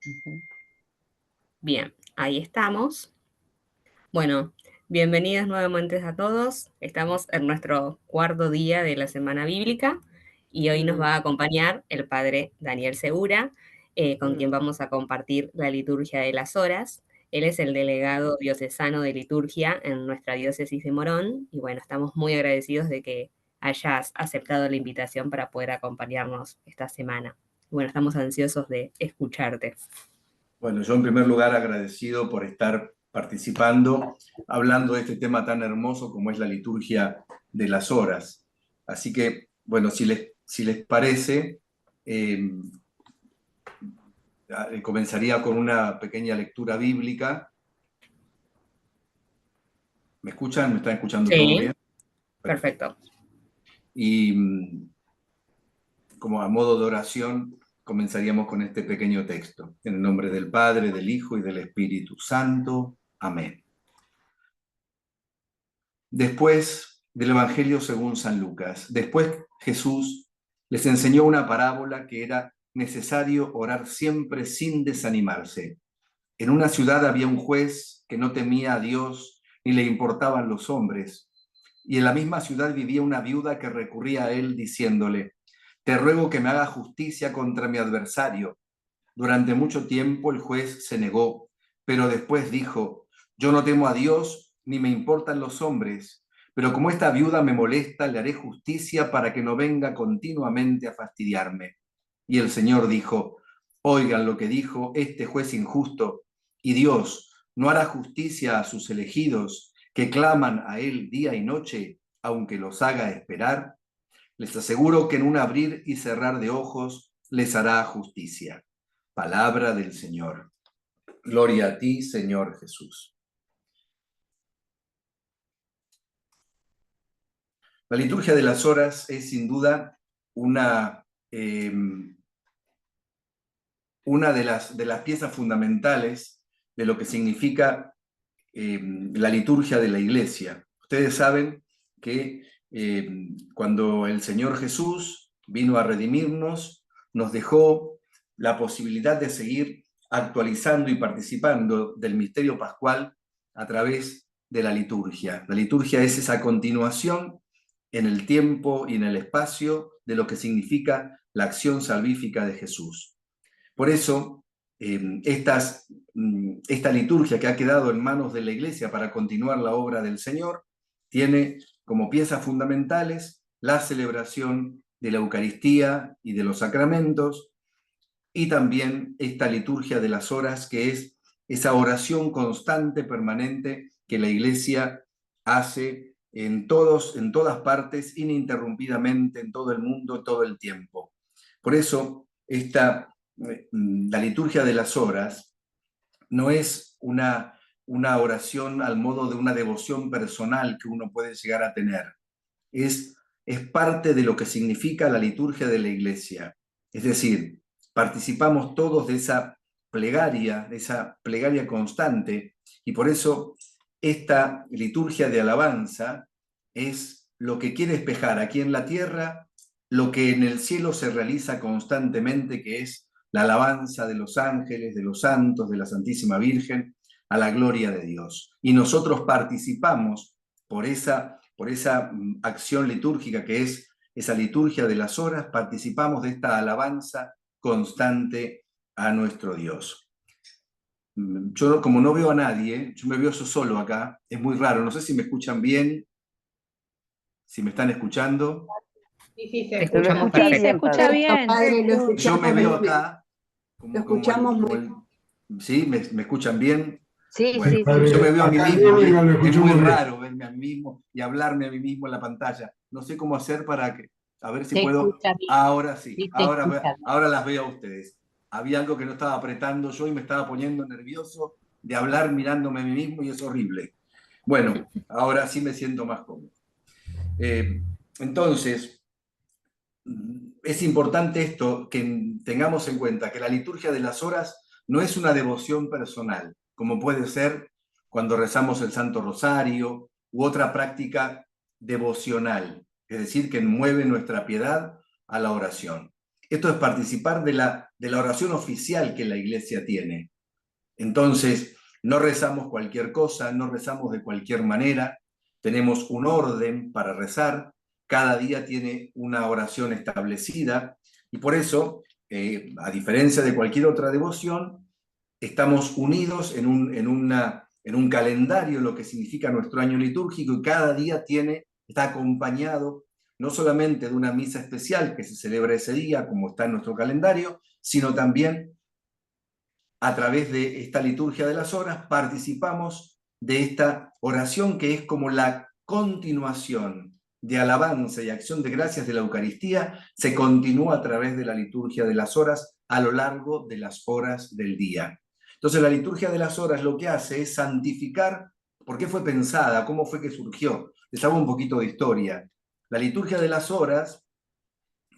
Ujú. Bien, ahí estamos. Bueno, bienvenidos nuevamente a todos. Estamos en nuestro cuarto día de la Semana Bíblica y hoy nos Mm, va a acompañar el padre Daniel Segura, con mm. quien vamos a compartir la liturgia de las horas. Él es el delegado diocesano de liturgia en nuestra diócesis de Morón y bueno, estamos muy agradecidos de que hayas aceptado la invitación para poder acompañarnos esta semana. Bueno, estamos ansiosos de escucharte. Bueno, yo en primer lugar agradecido por estar participando, hablando de este tema tan hermoso como es la liturgia de las horas. Así que, bueno, si les parece, eh, comenzaría con una pequeña lectura bíblica. ¿Me escuchan? ¿Me están escuchando todo Sí, bien? Perfecto. perfecto. Y como a modo de oración, comenzaríamos con este pequeño texto. En el nombre del Padre, del Hijo y del Espíritu Santo. Amén. Después del Evangelio según San Lucas. Después Jesús les enseñó una parábola que era necesario orar siempre sin desanimarse. En una ciudad había un juez que no temía a Dios ni le importaban los hombres. Y en la misma ciudad vivía una viuda que recurría a él diciéndole, te ruego que me haga justicia contra mi adversario. Durante mucho tiempo el juez se negó, pero después dijo, yo no temo a Dios ni me importan los hombres, pero como esta viuda me molesta, le haré justicia para que no venga continuamente a fastidiarme. Y el Señor dijo, oigan lo que dijo este juez injusto, y Dios no hará justicia a sus elegidos que claman a Él día y noche, aunque los haga esperar. Les aseguro que en un abrir y cerrar de ojos les hará justicia. Palabra del Señor. Gloria a ti, Señor Jesús. La liturgia de las horas es sin duda una, eh, una de las piezas fundamentales de lo que significa la liturgia de la Iglesia. Ustedes saben que cuando el Señor Jesús vino a redimirnos, nos dejó la posibilidad de seguir actualizando y participando del misterio pascual a través de la liturgia. La liturgia es esa continuación en el tiempo y en el espacio de lo que significa la acción salvífica de Jesús. Por eso, esta liturgia que ha quedado en manos de la Iglesia para continuar la obra del Señor tiene como piezas fundamentales la celebración de la Eucaristía y de los sacramentos, y también esta liturgia de las horas, que es esa oración constante, permanente, que la Iglesia hace en todas partes, ininterrumpidamente, en todo el mundo, todo el tiempo. Por eso, la liturgia de las horas no es una oración al modo de una devoción personal que uno puede llegar a tener. Es, es parte de lo que significa la liturgia de la Iglesia. Es decir, participamos todos de esa plegaria constante, y por eso esta liturgia de alabanza es lo que quiere espejar aquí en la tierra lo que en el cielo se realiza constantemente, que es la alabanza de los ángeles, de los santos, de la Santísima Virgen, a la gloria de Dios. Y nosotros participamos por esa acción litúrgica que es esa liturgia de las horas, participamos de esta alabanza constante a nuestro Dios. Yo, como no veo a nadie, yo me veo yo solo acá, es muy raro, no sé si me escuchan bien, si me están escuchando. Sí, sí, se Te escucha. Lo escuchamos escuchas Sí, se bien, perfecto. escucha padre. Perfecto, bien. padre, lo Yo me escuchamos veo muy bien. acá Lo como escuchamos el, muy como bien. el, ¿sí? ¿Me escuchan bien? Sí, Bueno, sí, sí. yo me Padre, veo a mí acá mismo y bien, lo es muy escuchamos bien. raro verme a mí mismo y hablarme a mí mismo en la pantalla. No sé cómo hacer a ver si Se puedo. escucha bien. Ahora sí, Sí, se escucha bien. ahora las veo a ustedes. Había algo que no estaba apretando yo y me estaba poniendo nervioso de hablar mirándome a mí mismo, y es horrible. Bueno, ahora sí me siento más cómodo. Eh, entonces, es importante esto, que tengamos en cuenta que la liturgia de las horas no es una devoción personal, como puede ser cuando rezamos el Santo Rosario u otra práctica devocional, es decir, que mueve nuestra piedad a la oración. Esto es participar de la oración oficial que la iglesia tiene. Entonces, no rezamos cualquier cosa, no rezamos de cualquier manera, tenemos un orden para rezar, cada día tiene una oración establecida y por eso, a diferencia de cualquier otra devoción, estamos unidos en un calendario, lo que significa nuestro año litúrgico, y cada día está acompañado no solamente de una misa especial que se celebra ese día, como está en nuestro calendario, sino también a través de esta liturgia de las horas participamos de esta oración que es como la continuación de alabanza y acción de gracias de la Eucaristía, se continúa a través de la liturgia de las horas a lo largo de las horas del día. Entonces la liturgia de las horas lo que hace es santificar por qué fue pensada, cómo fue que surgió. Les hago un poquito de historia. La liturgia de las horas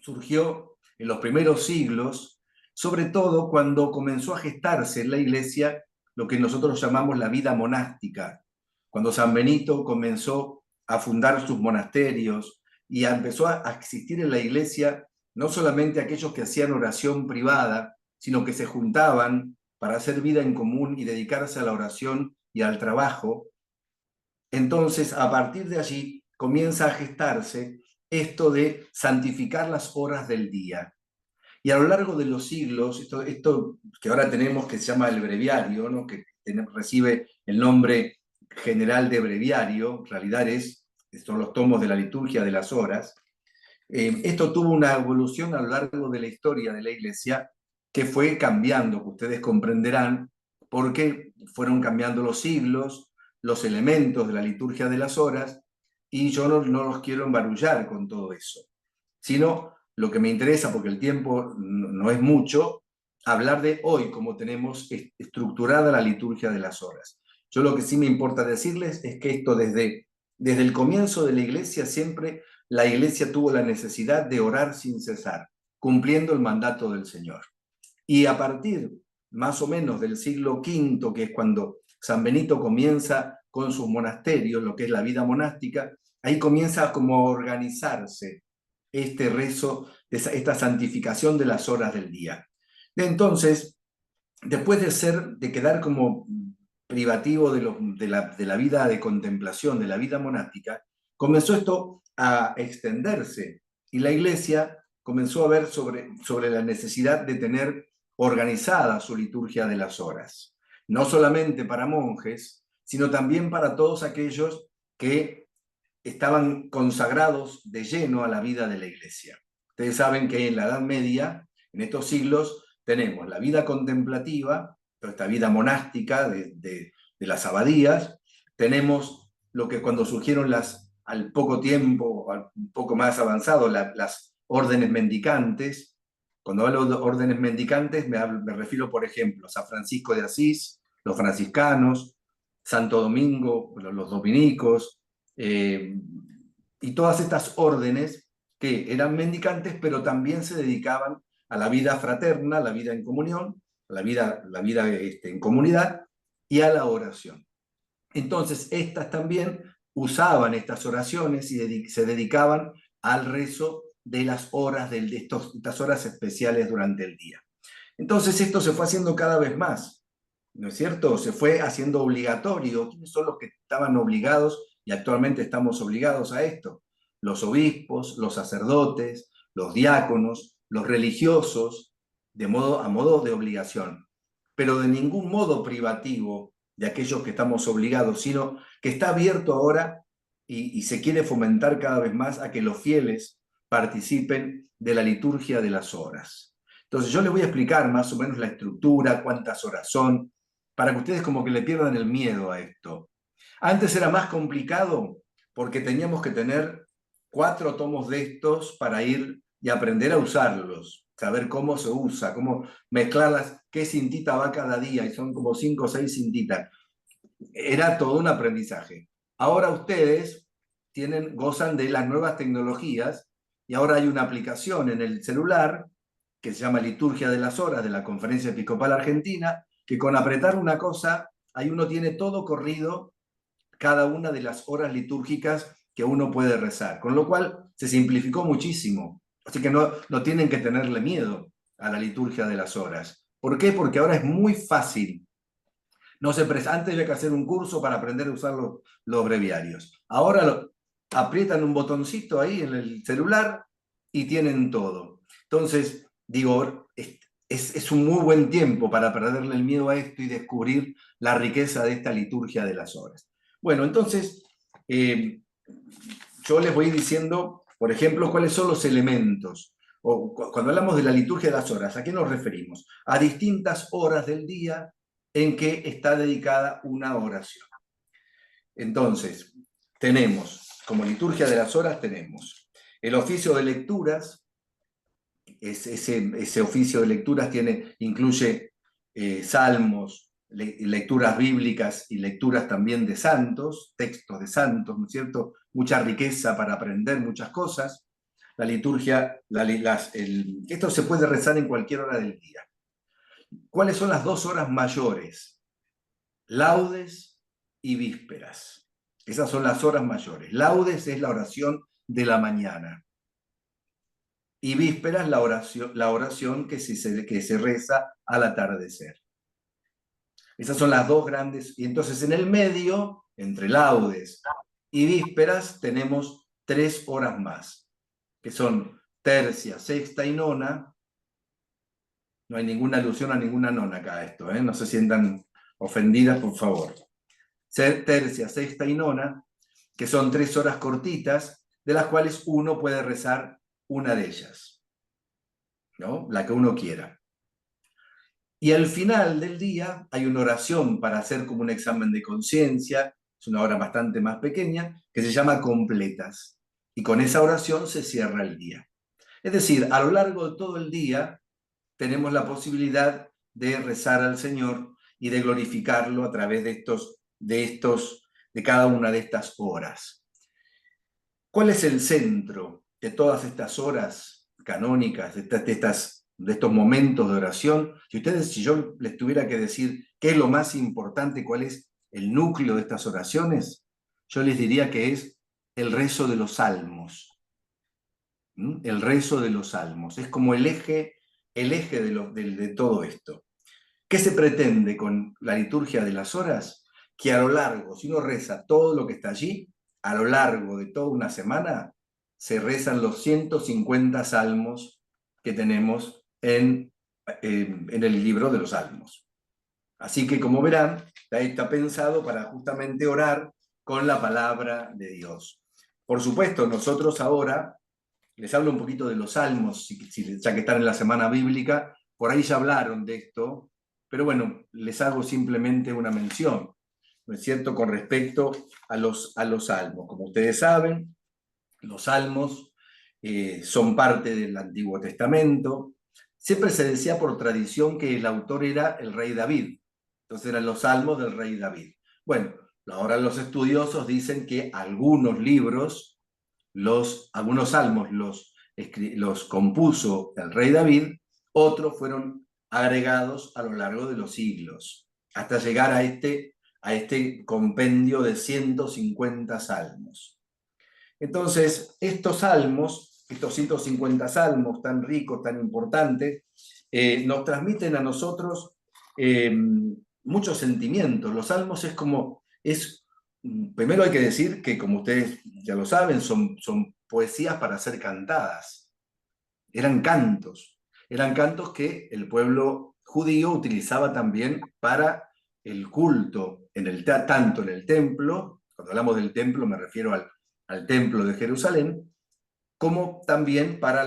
surgió en los primeros siglos, sobre todo cuando comenzó a gestarse en la iglesia lo que nosotros llamamos la vida monástica, cuando San Benito comenzó a fundar sus monasterios y empezó a existir en la iglesia no solamente aquellos que hacían oración privada, sino que se juntaban para hacer vida en común y dedicarse a la oración y al trabajo. Entonces, a partir de allí comienza a gestarse esto de santificar las horas del día. Y a lo largo de los siglos, esto que ahora tenemos que se llama el breviario, ¿no? Que recibe el nombre general de breviario, en realidad son los tomos de la liturgia de las horas, esto tuvo una evolución a lo largo de la historia de la Iglesia que fue cambiando, que ustedes comprenderán, porque fueron cambiando los siglos, los elementos de la liturgia de las horas, y yo no los quiero embarullar con todo eso, sino lo que me interesa, porque el tiempo no es mucho, hablar de hoy, cómo tenemos estructurada la liturgia de las horas. Yo lo que sí me importa decirles es que esto desde el comienzo de la Iglesia siempre la Iglesia tuvo la necesidad de orar sin cesar, cumpliendo el mandato del Señor. Y a partir más o menos del siglo V, que es cuando San Benito comienza con sus monasterios, lo que es la vida monástica, ahí comienza como a organizarse este rezo, esta santificación de las horas del día. Entonces, después de quedar como privativo de la vida de contemplación, de la vida monástica, comenzó esto a extenderse y la iglesia comenzó a ver sobre la necesidad de tener organizada su liturgia de las horas, no solamente para monjes, sino también para todos aquellos que estaban consagrados de lleno a la vida de la iglesia. Ustedes saben que en la Edad Media, en estos siglos, tenemos la vida contemplativa, esta vida monástica de las abadías, tenemos lo que cuando surgieron al poco tiempo, un poco más avanzado, las órdenes mendicantes. Cuando hablo de órdenes mendicantes me refiero, por ejemplo, a San Francisco de Asís, los franciscanos, Santo Domingo, los dominicos, y todas estas órdenes que eran mendicantes, pero también se dedicaban a la vida fraterna, a la vida en comunión, a la vida en comunidad y a la oración. Entonces, estas también usaban estas oraciones y se dedicaban al rezo de las horas, estas horas especiales durante el día. Entonces, esto se fue haciendo cada vez más, ¿no es cierto? Se fue haciendo obligatorio. ¿Quiénes son los que estaban obligados y actualmente estamos obligados a esto? Los obispos, los sacerdotes, los diáconos, los religiosos, a modo de obligación, pero de ningún modo privativo de aquellos que estamos obligados, sino que está abierto ahora y se quiere fomentar cada vez más a que los fieles participen de la liturgia de las horas. Entonces yo les voy a explicar más o menos la estructura, cuántas horas son, para que ustedes como que le pierdan el miedo a esto. Antes era más complicado porque teníamos que tener 4 tomos de estos para ir y aprender a usarlos, saber cómo se usa, cómo mezclarlas, qué cintita va cada día, y son como 5 o 6 cintitas. Era todo un aprendizaje. Ahora ustedes gozan de las nuevas tecnologías y ahora hay una aplicación en el celular que se llama Liturgia de las Horas de la Conferencia Episcopal Argentina, que con apretar una cosa, ahí uno tiene todo corrido, cada una de las horas litúrgicas que uno puede rezar, con lo cual se simplificó muchísimo. Así que no tienen que tenerle miedo a la liturgia de las horas. ¿Por qué? Porque ahora es muy fácil. Antes había que hacer un curso para aprender a usar los breviarios. Ahora aprietan un botoncito ahí en el celular y tienen todo. Entonces, digo, es un muy buen tiempo para perderle el miedo a esto y descubrir la riqueza de esta liturgia de las horas. Bueno, entonces, yo les voy diciendo, por ejemplo, cuáles son los elementos. O cuando hablamos de la liturgia de las horas, ¿a qué nos referimos? A distintas horas del día en que está dedicada una oración. Entonces, tenemos, como liturgia de las horas, tenemos el oficio de lecturas. Ese oficio de lecturas incluye salmos, lecturas bíblicas y lecturas también de santos, textos de santos, ¿no es cierto? Mucha riqueza para aprender muchas cosas. La liturgia, esto se puede rezar en cualquier hora del día. ¿Cuáles son las dos horas mayores? Laudes y vísperas. Esas son las horas mayores. Laudes es la oración de la mañana. Y vísperas la oración que se reza al atardecer. Esas son las dos grandes. Y entonces en el medio, entre laudes y vísperas, tenemos 3 horas más, que son tercia, sexta y nona. No hay ninguna alusión a ninguna nona acá esto, ¿eh? No se sientan ofendidas, por favor. Tercia, sexta y nona, que son 3 horas cortitas, de las cuales uno puede rezar una de ellas, ¿no? La que uno quiera. Y al final del día hay una oración para hacer como un examen de conciencia, es una hora bastante más pequeña, que se llama completas. Y con esa oración se cierra el día. Es decir, a lo largo de todo el día tenemos la posibilidad de rezar al Señor y de glorificarlo a través de cada una de estas horas. ¿Cuál es el centro de todas estas horas canónicas, de estos momentos de oración? Si yo les tuviera que decir qué es lo más importante, cuál es el núcleo de estas oraciones, yo les diría que es el rezo de los salmos. El rezo de los salmos. Es como el eje de todo esto. ¿Qué se pretende con la liturgia de las horas? Que a lo largo, si uno reza todo lo que está allí, a lo largo de toda una semana, se rezan los 150 salmos que tenemos en el libro de los salmos. Así que, como verán, está pensado para justamente orar con la palabra de Dios. Por supuesto, nosotros ahora les hablo un poquito de los salmos, ya que están en la semana bíblica, por ahí ya hablaron de esto, pero bueno, les hago simplemente una mención, ¿no es cierto?, con respecto a los salmos. Como ustedes saben, los salmos son parte del Antiguo Testamento. Siempre se decía por tradición que el autor era el rey David, entonces eran los salmos del rey David. Bueno, ahora los estudiosos dicen que algunos libros, algunos salmos los compuso el rey David, otros fueron agregados a lo largo de los siglos, hasta llegar a este compendio de 150 salmos. Entonces, estos 150 salmos tan ricos, tan importantes, nos transmiten a nosotros muchos sentimientos. Los salmos primero hay que decir que, como ustedes ya lo saben, son poesías para ser cantadas. Eran cantos que el pueblo judío utilizaba también para el culto, tanto en el templo, cuando hablamos del templo me refiero al templo de Jerusalén, como también para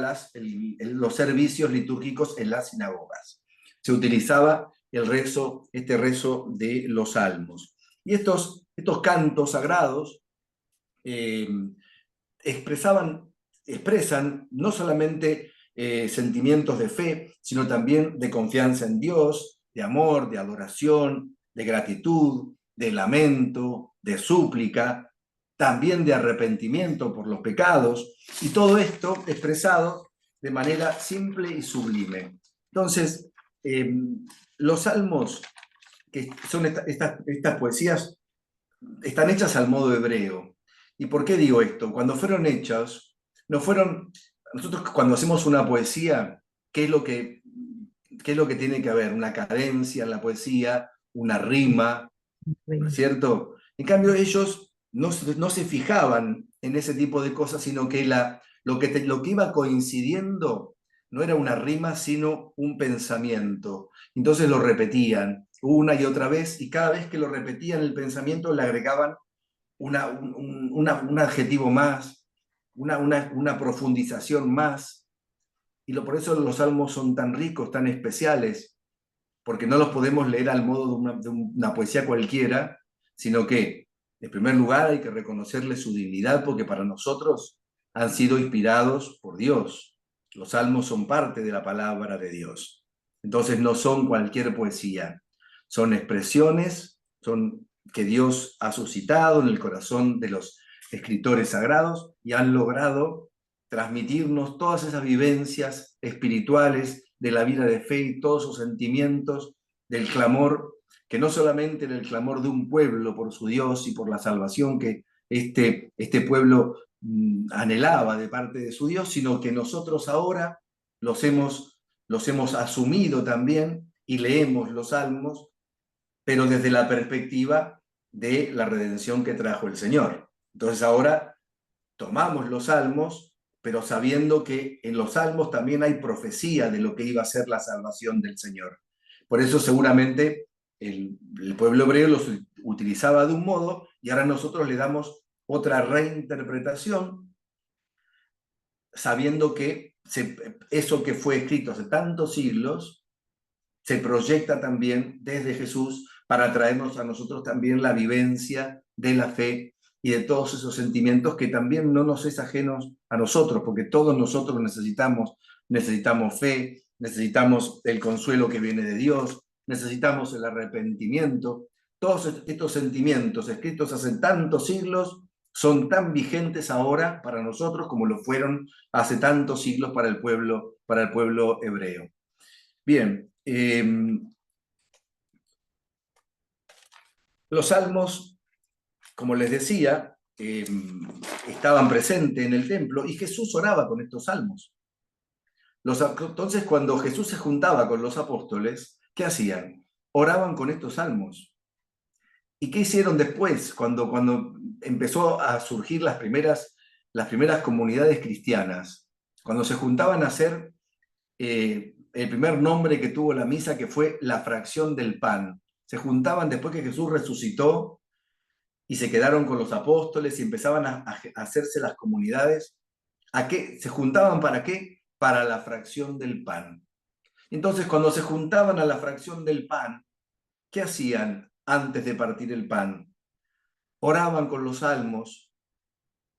los servicios litúrgicos en las sinagogas. Se utilizaba este rezo de los salmos. Y estos cantos sagrados expresan no solamente sentimientos de fe, sino también de confianza en Dios, de amor, de adoración, de gratitud, de lamento, de súplica, también de arrepentimiento por los pecados, y todo esto expresado de manera simple y sublime. Entonces, los salmos, que son estas poesías, están hechas al modo hebreo. ¿Y por qué digo esto? Cuando fueron hechas, no fueron nosotros cuando hacemos una poesía, ¿qué es lo que, qué es lo que tiene que haber? Una cadencia en la poesía, una rima, ¿no es Bueno, cierto? En cambio, ellos no se fijaban en ese tipo de cosas, sino que lo que iba coincidiendo no era una rima, sino un pensamiento. Entonces lo repetían una y otra vez, y cada vez que lo repetían el pensamiento le agregaban un adjetivo más, una profundización más. Y por eso los salmos son tan ricos, tan especiales, porque no los podemos leer al modo de una poesía cualquiera, sino que, en primer lugar, hay que reconocerle su dignidad, porque para nosotros han sido inspirados por Dios. Los salmos son parte de la palabra de Dios. Entonces no son cualquier poesía, son expresiones, son que Dios ha suscitado en el corazón de los escritores sagrados y han logrado transmitirnos todas esas vivencias espirituales de la vida de fe y todos sus sentimientos del clamor, que no solamente era el clamor de un pueblo por su Dios y por la salvación que este pueblo anhelaba de parte de su Dios, sino que nosotros ahora los hemos asumido también y leemos los salmos, pero desde la perspectiva de la redención que trajo el Señor. Entonces ahora tomamos los salmos, pero sabiendo que en los salmos también hay profecía de lo que iba a ser la salvación del Señor. Por eso seguramente el pueblo hebreo los utilizaba de un modo y ahora nosotros le damos otra reinterpretación, sabiendo que eso que fue escrito hace tantos siglos se proyecta también desde Jesús para traernos a nosotros también la vivencia de la fe y de todos esos sentimientos que también no nos es ajenos a nosotros, porque todos nosotros necesitamos fe, necesitamos el consuelo que viene de Dios, necesitamos el arrepentimiento. Todos estos sentimientos escritos hace tantos siglos son tan vigentes ahora para nosotros como lo fueron hace tantos siglos para el pueblo hebreo. Bien, los salmos, como les decía, estaban presentes en el templo y Jesús oraba con estos salmos. Entonces, cuando Jesús se juntaba con los apóstoles, ¿qué hacían? Oraban con estos salmos. ¿Y qué hicieron después, cuando empezó a surgir las primeras comunidades cristianas? Cuando se juntaban a hacer el primer nombre que tuvo la misa, que fue la fracción del pan. Se juntaban después que Jesús resucitó y se quedaron con los apóstoles y empezaban a hacerse las comunidades. ¿A qué? ¿Se juntaban para qué? Para la fracción del pan. Entonces, cuando se juntaban a la fracción del pan, ¿qué hacían antes de partir el pan? Oraban con los salmos,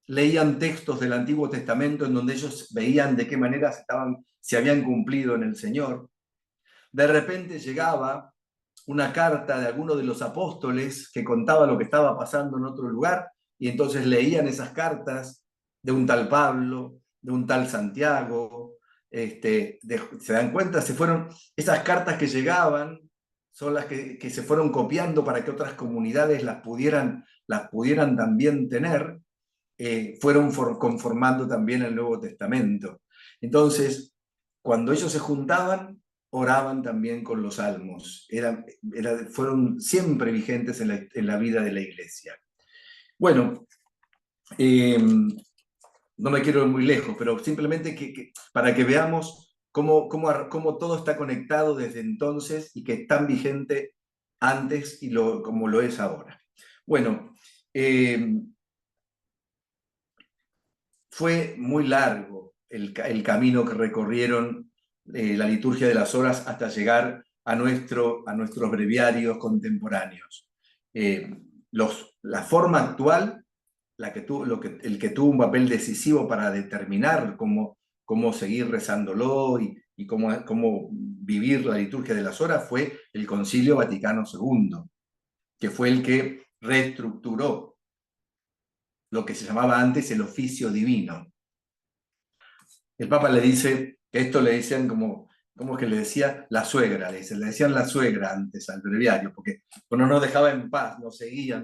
leían textos del Antiguo Testamento en donde ellos veían de qué manera se habían cumplido en el Señor. De repente llegaba una carta de alguno de los apóstoles que contaba lo que estaba pasando en otro lugar, y entonces leían esas cartas de un tal Pablo, de un tal Santiago, se dan cuenta, esas cartas que llegaban, son las que se fueron copiando para que otras comunidades las pudieran también tener, fueron conformando también el Nuevo Testamento. Entonces, cuando ellos se juntaban, oraban también con los salmos. Fueron siempre vigentes en la vida de la iglesia. Bueno, no me quiero ir muy lejos, pero simplemente para que veamos cómo todo está conectado desde entonces y que es tan vigente antes como lo es ahora. Bueno, fue muy largo el camino que recorrieron la liturgia de las horas hasta llegar a nuestros breviarios contemporáneos. La forma actual, el que tuvo un papel decisivo para determinar cómo seguir rezándolo y cómo vivir la liturgia de las horas fue el Concilio Vaticano II, que fue el que reestructuró lo que se llamaba antes el oficio divino. El Papa le dice, que esto le decían como es que le decía la suegra, le decían la suegra antes al breviario, porque no nos dejaba en paz, nos seguía.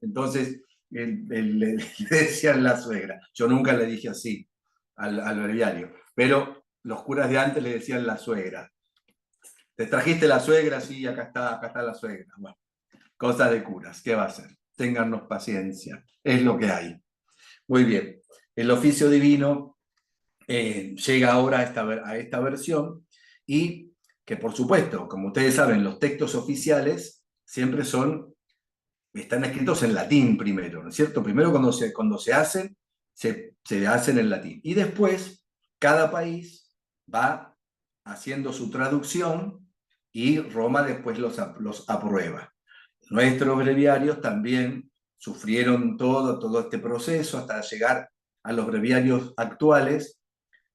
Entonces le decían la suegra. Yo nunca le dije así. al breviario. Pero los curas de antes le decían la suegra. ¿Te trajiste la suegra? Sí, acá está la suegra. Bueno, cosas de curas, ¿qué va a hacer? Téngannos paciencia, es lo que hay. Muy bien, el oficio divino llega ahora a esta versión y que por supuesto, como ustedes saben, los textos oficiales siempre están escritos en latín primero, ¿no es cierto? Primero cuando se hacen, se hacen en latín. Y después, cada país va haciendo su traducción y Roma después los aprueba. Nuestros breviarios también sufrieron todo este proceso hasta llegar a los breviarios actuales,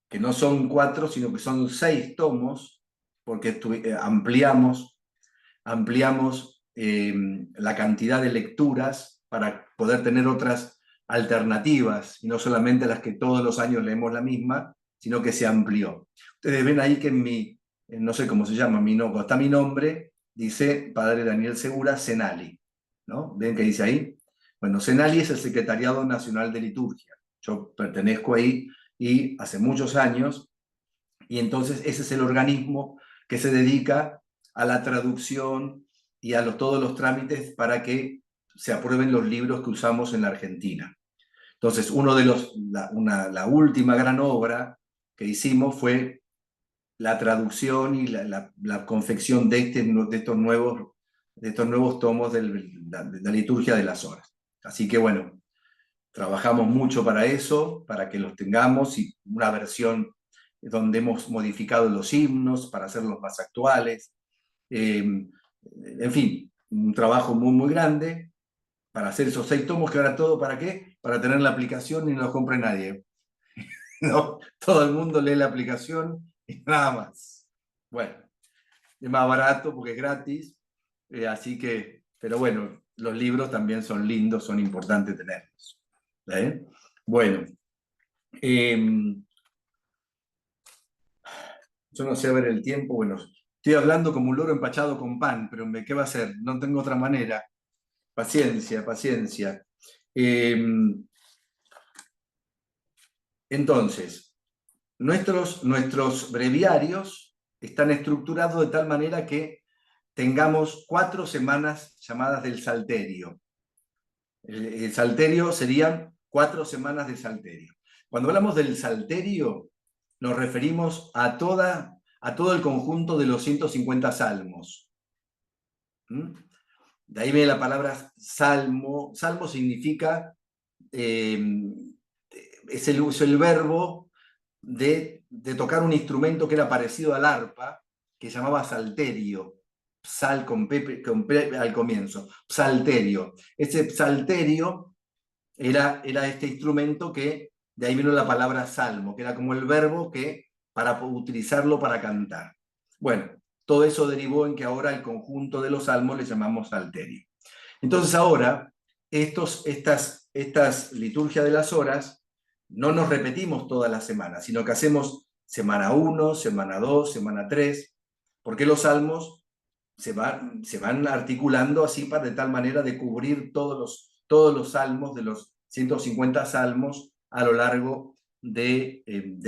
que no son 4, sino que son 6 tomos, porque ampliamos la cantidad de lecturas para poder tener otras alternativas, y no solamente las que todos los años leemos la misma, sino que se amplió. Ustedes ven ahí que no sé cómo se llama, está mi nombre, dice Padre Daniel Segura, Senali, ¿no? ¿Ven que dice ahí? Bueno, Senali es el Secretariado Nacional de Liturgia. Yo pertenezco ahí y hace muchos años, y entonces ese es el organismo que se dedica a la traducción y a todos los trámites para que se aprueben los libros que usamos en la Argentina. Entonces, la última gran obra que hicimos fue la traducción y la confección de estos nuevos tomos de la liturgia de las horas. Así que bueno, trabajamos mucho para eso, para que los tengamos, y una versión donde hemos modificado los himnos para hacerlos más actuales. En fin, un trabajo muy, muy grande para hacer esos 6 tomos, que ahora todo, ¿para qué? Para tener la aplicación y no los compre nadie. ¿No? Todo el mundo lee la aplicación y nada más. Bueno, es más barato porque es gratis, así que, pero bueno, los libros también son lindos, son importantes tenerlos. ¿Eh? Bueno, yo no sé ver el tiempo, bueno, estoy hablando como un loro empachado con pan, pero ¿qué va a hacer? No tengo otra manera. Paciencia, paciencia. Entonces, nuestros breviarios están estructurados de tal manera que tengamos 4 semanas llamadas del Salterio. El Salterio serían 4 semanas de Salterio. Cuando hablamos del Salterio, nos referimos a todo el conjunto de los 150 salmos. ¿Mm? De ahí viene la palabra salmo. Salmo significa, es el verbo de tocar un instrumento que era parecido al arpa, que llamaba salterio. Sal con P al comienzo, psalterio. Ese psalterio era este instrumento que, de ahí vino la palabra salmo, que era como el verbo para utilizarlo para cantar. Bueno, todo eso derivó en que ahora el conjunto de los salmos le llamamos salterio. Entonces ahora, estas liturgias de las horas, no nos repetimos todas las semanas, sino que hacemos semana 1, semana 2, semana 3, porque los salmos se van articulando así de tal manera de cubrir todos los salmos, de los 150 salmos, a lo largo de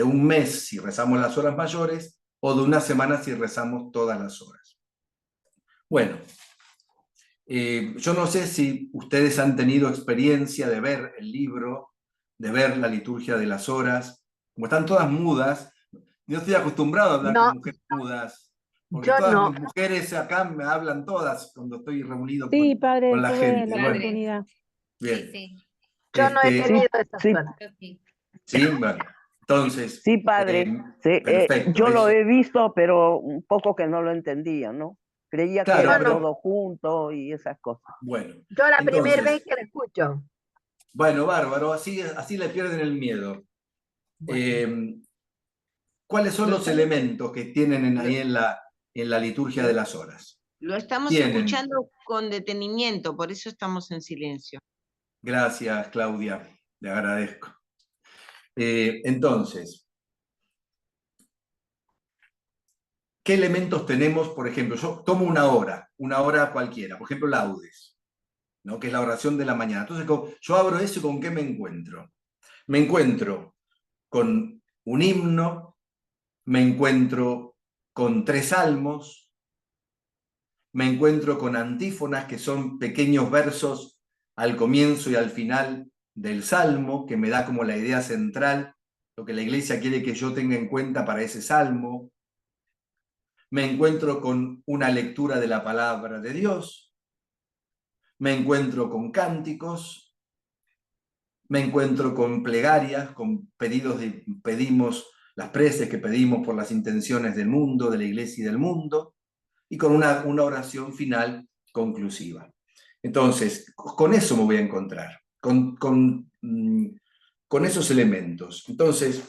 un mes si rezamos las horas mayores, o de una semana si rezamos todas las horas. Bueno, yo no sé si ustedes han tenido experiencia de ver el libro, de ver la liturgia de las horas. Como están todas mudas, yo estoy acostumbrado a hablar con mujeres mudas, porque yo todas no. mis mujeres acá me hablan todas cuando estoy reunido Sí, padre, con la tuve gente. la Bueno, oportunidad. bien. Sí, Yo no he tenido esa sí, suerte. sí. Sí, bueno. Entonces, sí, padre. perfecto. Yo lo he visto, pero un poco que no lo entendía, ¿no? Creía que Claro, era pero todo junto y esas cosas. bueno. Yo la primera vez Entonces, que la escucho. bueno, bárbaro, así le pierden el miedo. Bueno, ¿Cuáles son Lo los estamos, elementos que tienen lo, ahí en la liturgia de lo- las horas? lo estamos Tienen, escuchando con detenimiento, por eso estamos en silencio. gracias Claudia, le agradezco. Entonces, ¿qué elementos tenemos? Por ejemplo, yo tomo una hora cualquiera, por ejemplo, laudes, ¿no? Que es la oración de la mañana. Entonces, yo abro eso y ¿con qué me encuentro? Me encuentro con un himno, me encuentro con 3 salmos, me encuentro con antífonas, que son pequeños versos al comienzo y al final del salmo, que me da como la idea central, lo que la iglesia quiere que yo tenga en cuenta para ese salmo. Me encuentro con una lectura de la palabra de Dios, me encuentro con cánticos, me encuentro con plegarias, con pedimos las preces que pedimos por las intenciones del mundo, de la iglesia y del mundo, y con una oración final conclusiva. Entonces, con eso me voy a encontrar, con esos elementos. Entonces,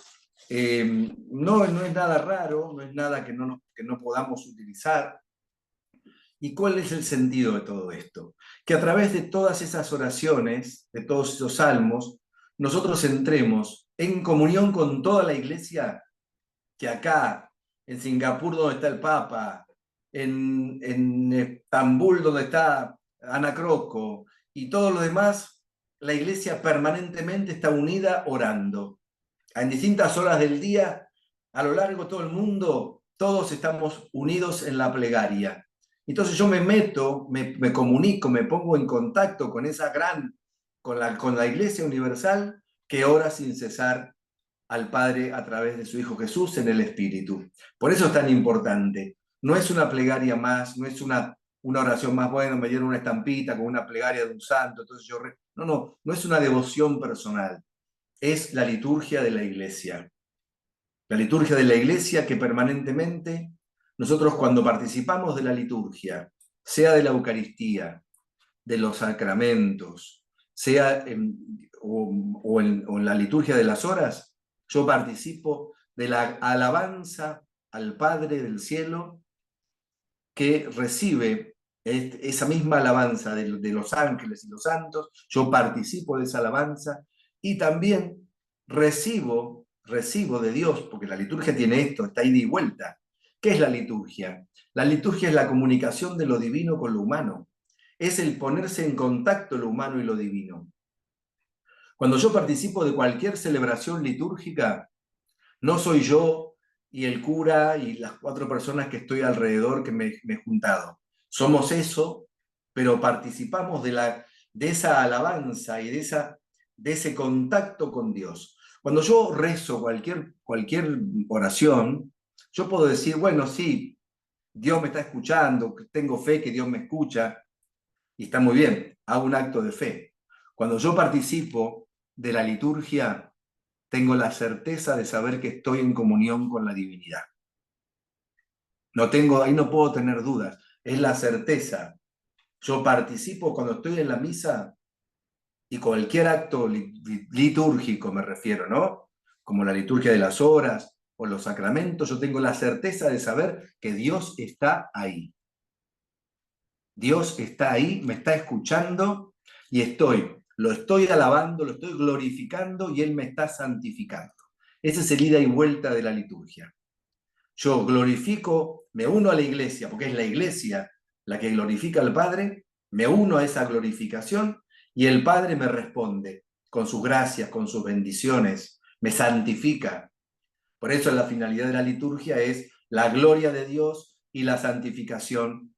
no es nada raro, no es nada que no podamos utilizar. ¿Y cuál es el sentido de todo esto? Que a través de todas esas oraciones, de todos esos salmos, nosotros entremos en comunión con toda la iglesia, que acá, en Singapur, donde está el Papa, en Estambul, donde está Ana Croco, y todo lo demás, la iglesia permanentemente está unida orando. En distintas horas del día, a lo largo de todo el mundo, todos estamos unidos en la plegaria. Entonces yo me meto, me comunico, me pongo en contacto con esa con la Iglesia Universal que ora sin cesar al Padre a través de su Hijo Jesús en el Espíritu. Por eso es tan importante. No es una plegaria más, no es una oración más, bueno, me dieron una estampita con una plegaria de un santo, entonces yo... No es una devoción personal, es la liturgia de la Iglesia. La liturgia de la Iglesia que permanentemente nosotros cuando participamos de la liturgia, sea de la Eucaristía, de los sacramentos, sea o en la liturgia de las horas, yo participo de la alabanza al Padre del cielo que recibe esa misma alabanza de los ángeles y los santos, yo participo de esa alabanza y también recibo de Dios, porque la liturgia tiene esto, está ida y vuelta. ¿Qué es la liturgia? La liturgia es la comunicación de lo divino con lo humano. Es el ponerse en contacto lo humano y lo divino. Cuando yo participo de cualquier celebración litúrgica, no soy yo y el cura y las 4 personas que estoy alrededor que me he juntado. Somos eso, pero participamos de esa alabanza y de ese contacto con Dios. Cuando yo rezo cualquier oración, yo puedo decir, bueno, sí, Dios me está escuchando, tengo fe que Dios me escucha, y está muy bien, hago un acto de fe. Cuando yo participo de la liturgia, tengo la certeza de saber que estoy en comunión con la divinidad. Ahí no puedo tener dudas, es la certeza. Yo participo cuando estoy en la misa y cualquier acto litúrgico me refiero, ¿no? Como la liturgia de las horas o los sacramentos, yo tengo la certeza de saber que Dios está ahí. Dios está ahí, me está escuchando y lo estoy alabando, lo estoy glorificando y Él me está santificando. Ese es el ida y vuelta de la liturgia. Yo glorifico, me uno a la iglesia, porque es la iglesia la que glorifica al Padre, me uno a esa glorificación y el Padre me responde con sus gracias, con sus bendiciones, me santifica. Por eso la finalidad de la liturgia es la gloria de Dios y la santificación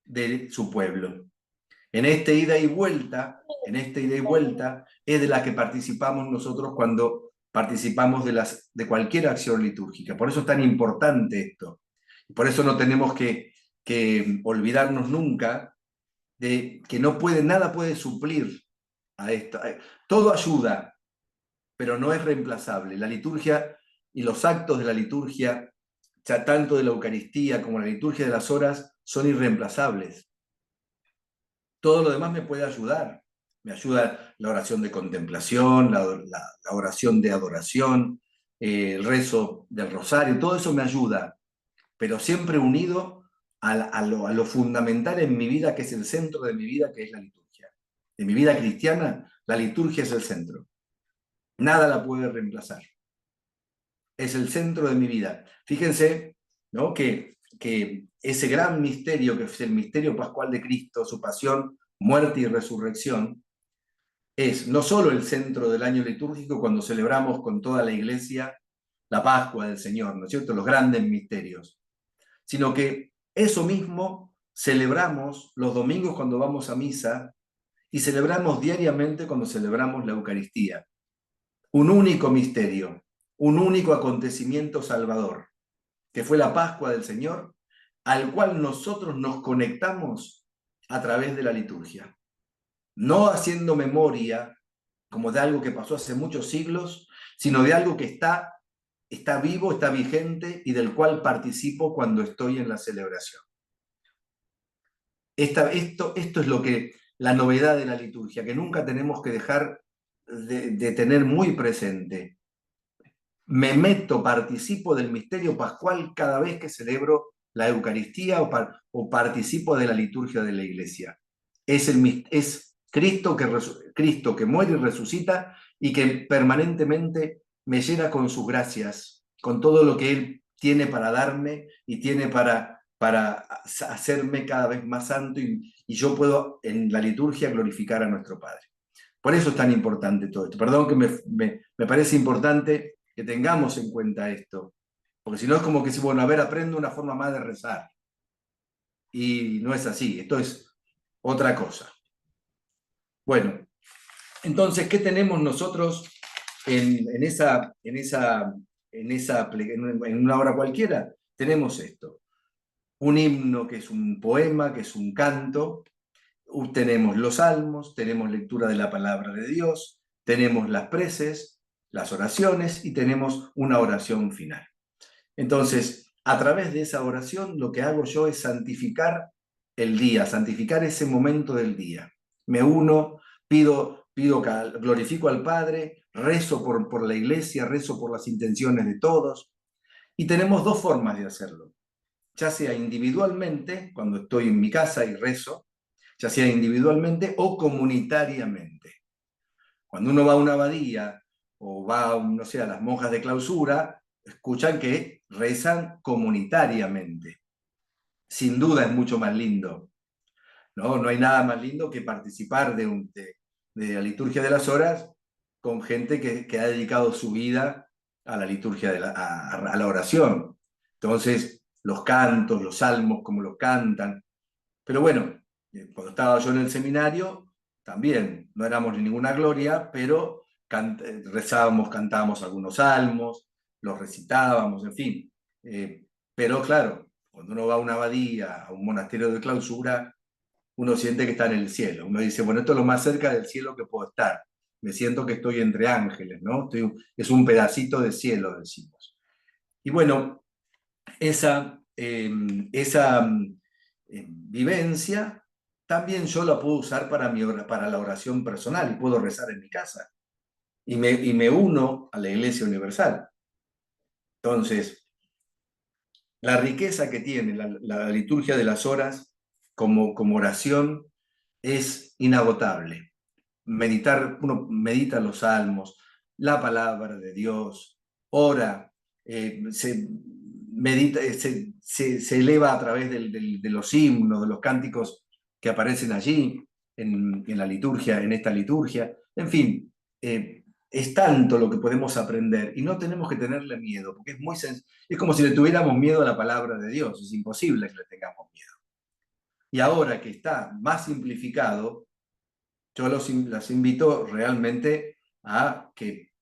de su pueblo. En esta ida y vuelta es de la que participamos nosotros cuando participamos de cualquier acción litúrgica. Por eso es tan importante esto. Por eso no tenemos que olvidarnos nunca de que nada puede suplir a esto. Todo ayuda, pero no es reemplazable. La liturgia y los actos de la liturgia, ya tanto de la Eucaristía como la liturgia de las horas, son irreemplazables. Todo lo demás me puede ayudar. Me ayuda la oración de contemplación, la oración de adoración, el rezo del rosario, todo eso me ayuda, pero siempre unido a lo fundamental en mi vida, que es el centro de mi vida, que es la liturgia. En mi vida cristiana, la liturgia es el centro. Nada la puede reemplazar. Es el centro de mi vida. Fíjense, ¿no?, que ese gran misterio, que es el misterio pascual de Cristo, su pasión, muerte y resurrección, es no solo el centro del año litúrgico cuando celebramos con toda la iglesia la Pascua del Señor, ¿no es cierto? Los grandes misterios, sino que eso mismo celebramos los domingos cuando vamos a misa y celebramos diariamente cuando celebramos la Eucaristía. Un único misterio, un único acontecimiento salvador, que fue la Pascua del Señor, al cual nosotros nos conectamos a través de la liturgia. No haciendo memoria como de algo que pasó hace muchos siglos, sino de algo que está vivo, está vigente y del cual participo cuando estoy en la celebración. Esto es lo que la novedad de la liturgia, que nunca tenemos que dejar de tener muy presente. Me meto, participo del misterio pascual cada vez que celebro la Eucaristía o participo de la liturgia de la Iglesia. Es Cristo que muere y resucita y que permanentemente me llena con sus gracias, con todo lo que Él tiene para darme y tiene para hacerme cada vez más santo y yo puedo en la liturgia glorificar a nuestro Padre. Por eso es tan importante todo esto. Perdón que me parece importante que tengamos en cuenta esto, porque si no es como que si, bueno, a ver, aprendo una forma más de rezar. Y no es así, esto es otra cosa. Bueno, entonces, ¿qué tenemos nosotros en una hora cualquiera? Tenemos esto, un himno que es un poema, que es un canto, tenemos los salmos, tenemos lectura de la palabra de Dios, tenemos las preces, las oraciones y tenemos una oración final. Entonces, a través de esa oración lo que hago yo es santificar el día, santificar ese momento del día. Me uno, glorifico al Padre, rezo por la Iglesia, rezo por las intenciones de todos. Y tenemos dos formas de hacerlo, ya sea individualmente, cuando estoy en mi casa y rezo, ya sea individualmente o comunitariamente. Cuando uno va a una abadía o va, no sé, a las monjas de clausura, escuchan que rezan comunitariamente. Sin duda es mucho más lindo, ¿no? No hay nada más lindo que participar de la liturgia de las horas con gente que ha dedicado su vida a la liturgia, a la oración. Entonces, los cantos, los salmos, como los cantan. Pero bueno, cuando estaba yo en el seminario, también no éramos ni ninguna gloria, pero rezábamos, cantábamos algunos salmos, los recitábamos, en fin. Pero claro, cuando uno va a una abadía, a un monasterio de clausura, uno siente que está en el cielo. Uno dice, bueno, esto es lo más cerca del cielo que puedo estar. Me siento que estoy entre ángeles, ¿no? Es un pedacito de cielo, decimos. Y bueno, esa vivencia también yo la puedo usar para la oración personal y puedo rezar en mi casa. Y me uno a la Iglesia Universal. Entonces, la riqueza que tiene la liturgia de las horas como oración es inagotable. Uno medita los salmos, la palabra de Dios, ora, se eleva a través de los himnos, de los cánticos que aparecen allí en la liturgia, en esta liturgia. En fin, es tanto lo que podemos aprender y no tenemos que tenerle miedo, porque es como si le tuviéramos miedo a la palabra de Dios. Es imposible que le tengamos miedo. Y ahora que está más simplificado, yo las invito realmente a que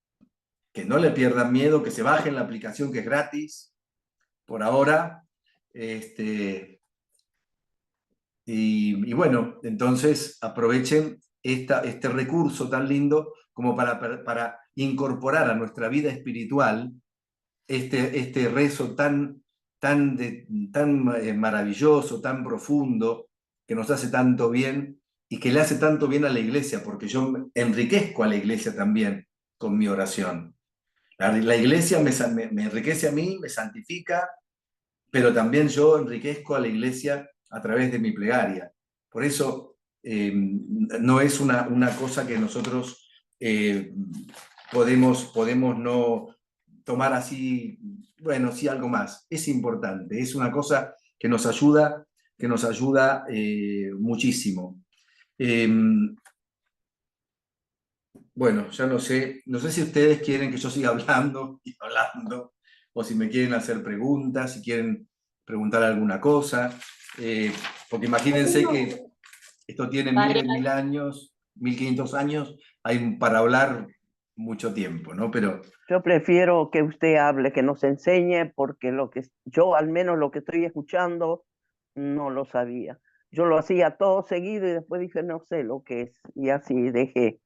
no le pierdan miedo, que se bajen la aplicación que es gratis por ahora. Y bueno, entonces aprovechen este recurso tan lindo como para incorporar a nuestra vida espiritual este rezo tan maravilloso, tan profundo, que nos hace tanto bien y que le hace tanto bien a la Iglesia, porque yo enriquezco a la Iglesia también con mi oración. La Iglesia me enriquece a mí, me santifica, pero también yo enriquezco a la Iglesia a través de mi plegaria. Por eso no es una cosa que nosotros podemos no tomar así, bueno, sí, algo más. Es importante, es una cosa que nos ayuda muchísimo. Bueno, ya no sé si ustedes quieren que yo siga hablando y hablando, o si me quieren hacer preguntas, si quieren preguntar alguna cosa, porque imagínense que esto tiene Padre, 1000 años, 1500 años, hay para hablar mucho tiempo, ¿no? Pero Yo prefiero que usted hable, que nos enseñe, porque yo al menos lo que estoy escuchando no lo sabía. Yo lo hacía todo seguido y después dije, no sé lo que es, y así dejé.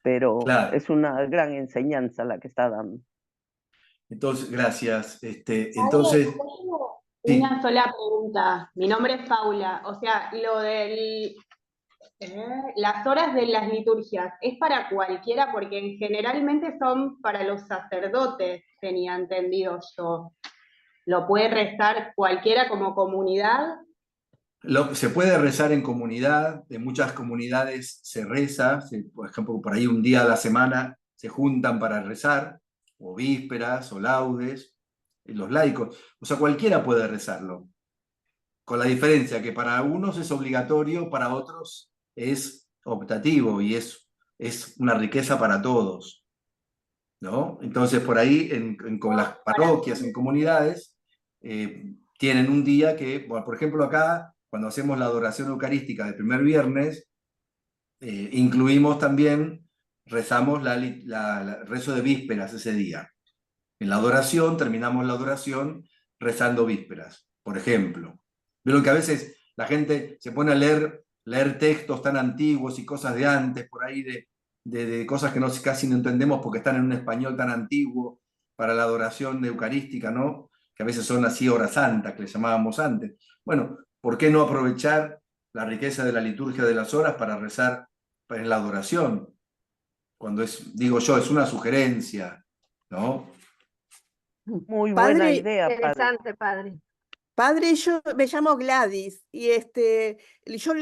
Pero claro, es una gran enseñanza la que está dando. entonces, gracias. padre, Entonces, yo tengo sí, una sola pregunta. Mi nombre es Paula. O sea, las horas de las liturgias, ¿es para cualquiera? Porque generalmente son para los sacerdotes, tenía entendido yo. ¿Lo puede rezar cualquiera como comunidad? se puede rezar en comunidad, en muchas comunidades se reza, por ejemplo, por ahí un día a la semana se juntan para rezar, o vísperas, o laudes, los laicos, o sea, cualquiera puede rezarlo, con la diferencia que para unos es obligatorio, para otros es optativo y es una riqueza para todos, ¿no? Entonces, por ahí, con las parroquias, en comunidades, tienen un día que, bueno, por ejemplo, acá, cuando hacemos la adoración eucarística del primer viernes, incluimos también, rezamos el rezo de vísperas ese día. En la adoración, terminamos la adoración rezando vísperas, por ejemplo. Veo que a veces la gente se pone a leer textos tan antiguos y cosas de antes, por ahí de cosas que casi no entendemos porque están en un español tan antiguo para la adoración eucarística, ¿no? Que a veces son así horas santas, que le llamábamos antes. Bueno, ¿por qué no aprovechar la riqueza de la liturgia de las horas para rezar en la adoración? Cuando digo yo, es una sugerencia, ¿no? Muy buena Padre, idea, padre. Interesante, padre. padre, yo me llamo Gladys y yo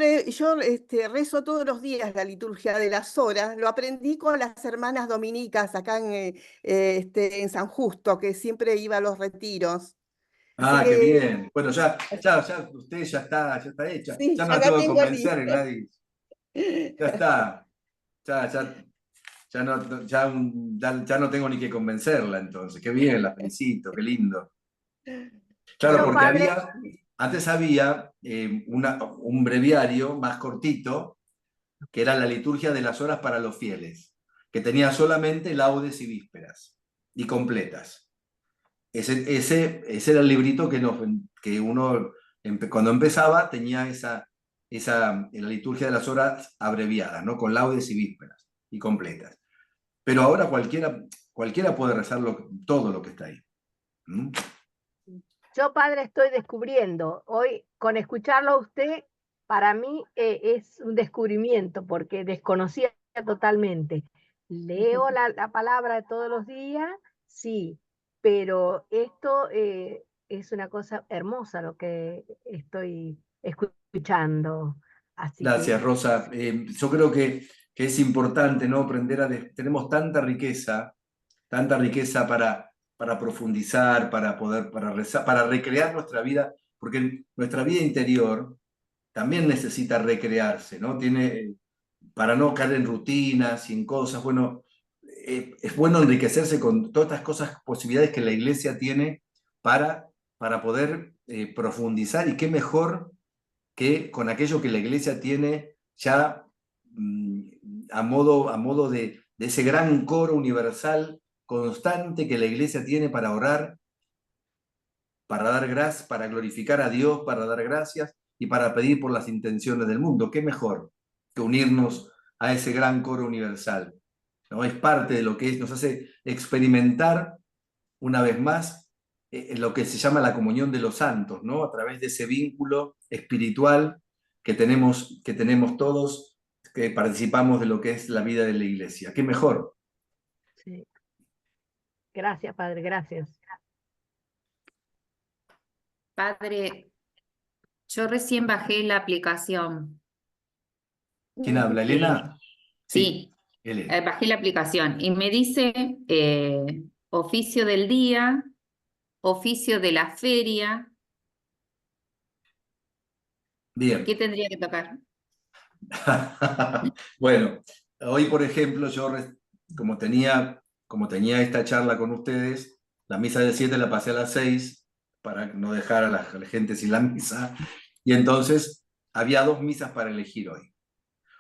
rezo todos los días la liturgia de las horas. Lo aprendí con las hermanas dominicas acá en San Justo, que siempre iba a los retiros. Así Ah, qué que bien. Bueno, ya usted ya está hecha. sí, Ya no ya la la tengo que tengo convencer, lista. Gladys. Ya está. Ya no tengo ni que convencerla, entonces. Qué bien, la felicito, qué lindo. Claro, Yo, Bueno, porque padre, antes había un breviario más cortito, que era la liturgia de las horas para los fieles, que tenía solamente laudes y vísperas, y completas. Ese era el librito que uno, cuando empezaba, tenía la liturgia de las horas abreviada, ¿no? Con laudes y vísperas, y completas. Pero ahora cualquiera puede rezar todo lo que está ahí. ¿Mm? yo, padre, estoy descubriendo. Hoy, con escucharlo a usted, para mí es un descubrimiento, porque desconocía totalmente. Leo la palabra todos los días, sí, pero esto es una cosa hermosa lo que estoy escuchando. Así que Gracias, Rosa. Yo creo que es importante, ¿no? Tenemos tanta riqueza para profundizar, para rezar, para recrear nuestra vida, porque nuestra vida interior también necesita recrearse, ¿no? Para no caer en rutinas y en cosas, bueno, es bueno enriquecerse con todas estas cosas, posibilidades que la iglesia tiene para poder profundizar, y qué mejor que con aquello que la iglesia tiene ya a modo de ese gran coro universal constante que la iglesia tiene para orar, para dar gracias, para glorificar a Dios, para dar gracias y para pedir por las intenciones del mundo. ¿Qué mejor que unirnos a ese gran coro universal? ¿No? Es parte de lo que nos hace experimentar una vez más lo que se llama la comunión de los santos, ¿no? A través de ese vínculo espiritual que tenemos todos, que participamos de lo que es la vida de la iglesia. ¿Qué mejor? sí. Gracias, padre, gracias. Padre, yo recién bajé la aplicación. ¿Quién habla? ¿Elena? Sí, Elena. bajé la aplicación y me dice oficio del día, oficio de la feria. Bien. ¿Qué tendría que tocar? Bueno, hoy, por ejemplo, yo como tenía esta charla con ustedes, La misa de 7 la pasé a las 6 para no dejar a la gente sin la misa. Y entonces había 2 misas para elegir hoy.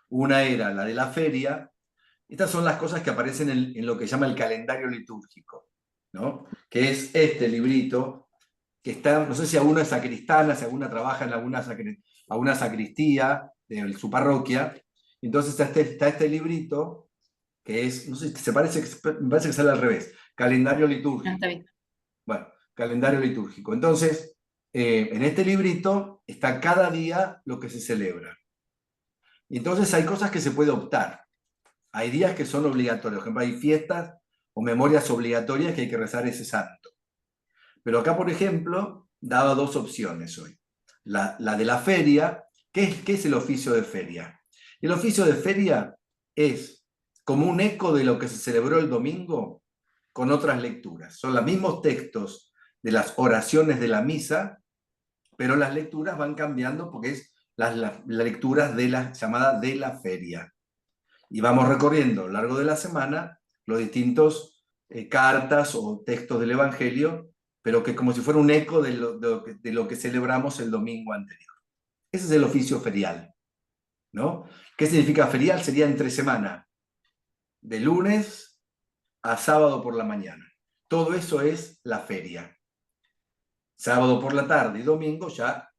Una era la de la feria. Estas son las cosas que aparecen en lo que llama el calendario litúrgico, ¿no? Que es este librito que está, no sé si alguno es sacristana, si alguna trabaja en alguna sacristía de su parroquia. Entonces está este librito que es, no sé, me parece que sale al revés, calendario litúrgico. Está bien. Bueno, calendario litúrgico. Entonces, en este librito está cada día lo que se celebra. Y entonces hay cosas que se puede optar. Hay días que son obligatorios. Por ejemplo, hay fiestas o memorias obligatorias que hay que rezar ese santo. Pero acá, por ejemplo, daba 2 opciones hoy. La de la feria. ¿Qué es el oficio de feria? El oficio de feria es como un eco de lo que se celebró el domingo con otras lecturas. Son los mismos textos de las oraciones de la misa, pero las lecturas van cambiando porque es las lecturas de la llamada de la feria. Y vamos recorriendo a lo largo de la semana los distintos cartas o textos del Evangelio, pero que como si fuera un eco de lo que celebramos el domingo anterior. Ese es el oficio ferial, ¿no? ¿Qué significa ferial? Sería entre semana, de lunes a sábado por la mañana. Todo eso es la feria. Sábado por la tarde y domingo ya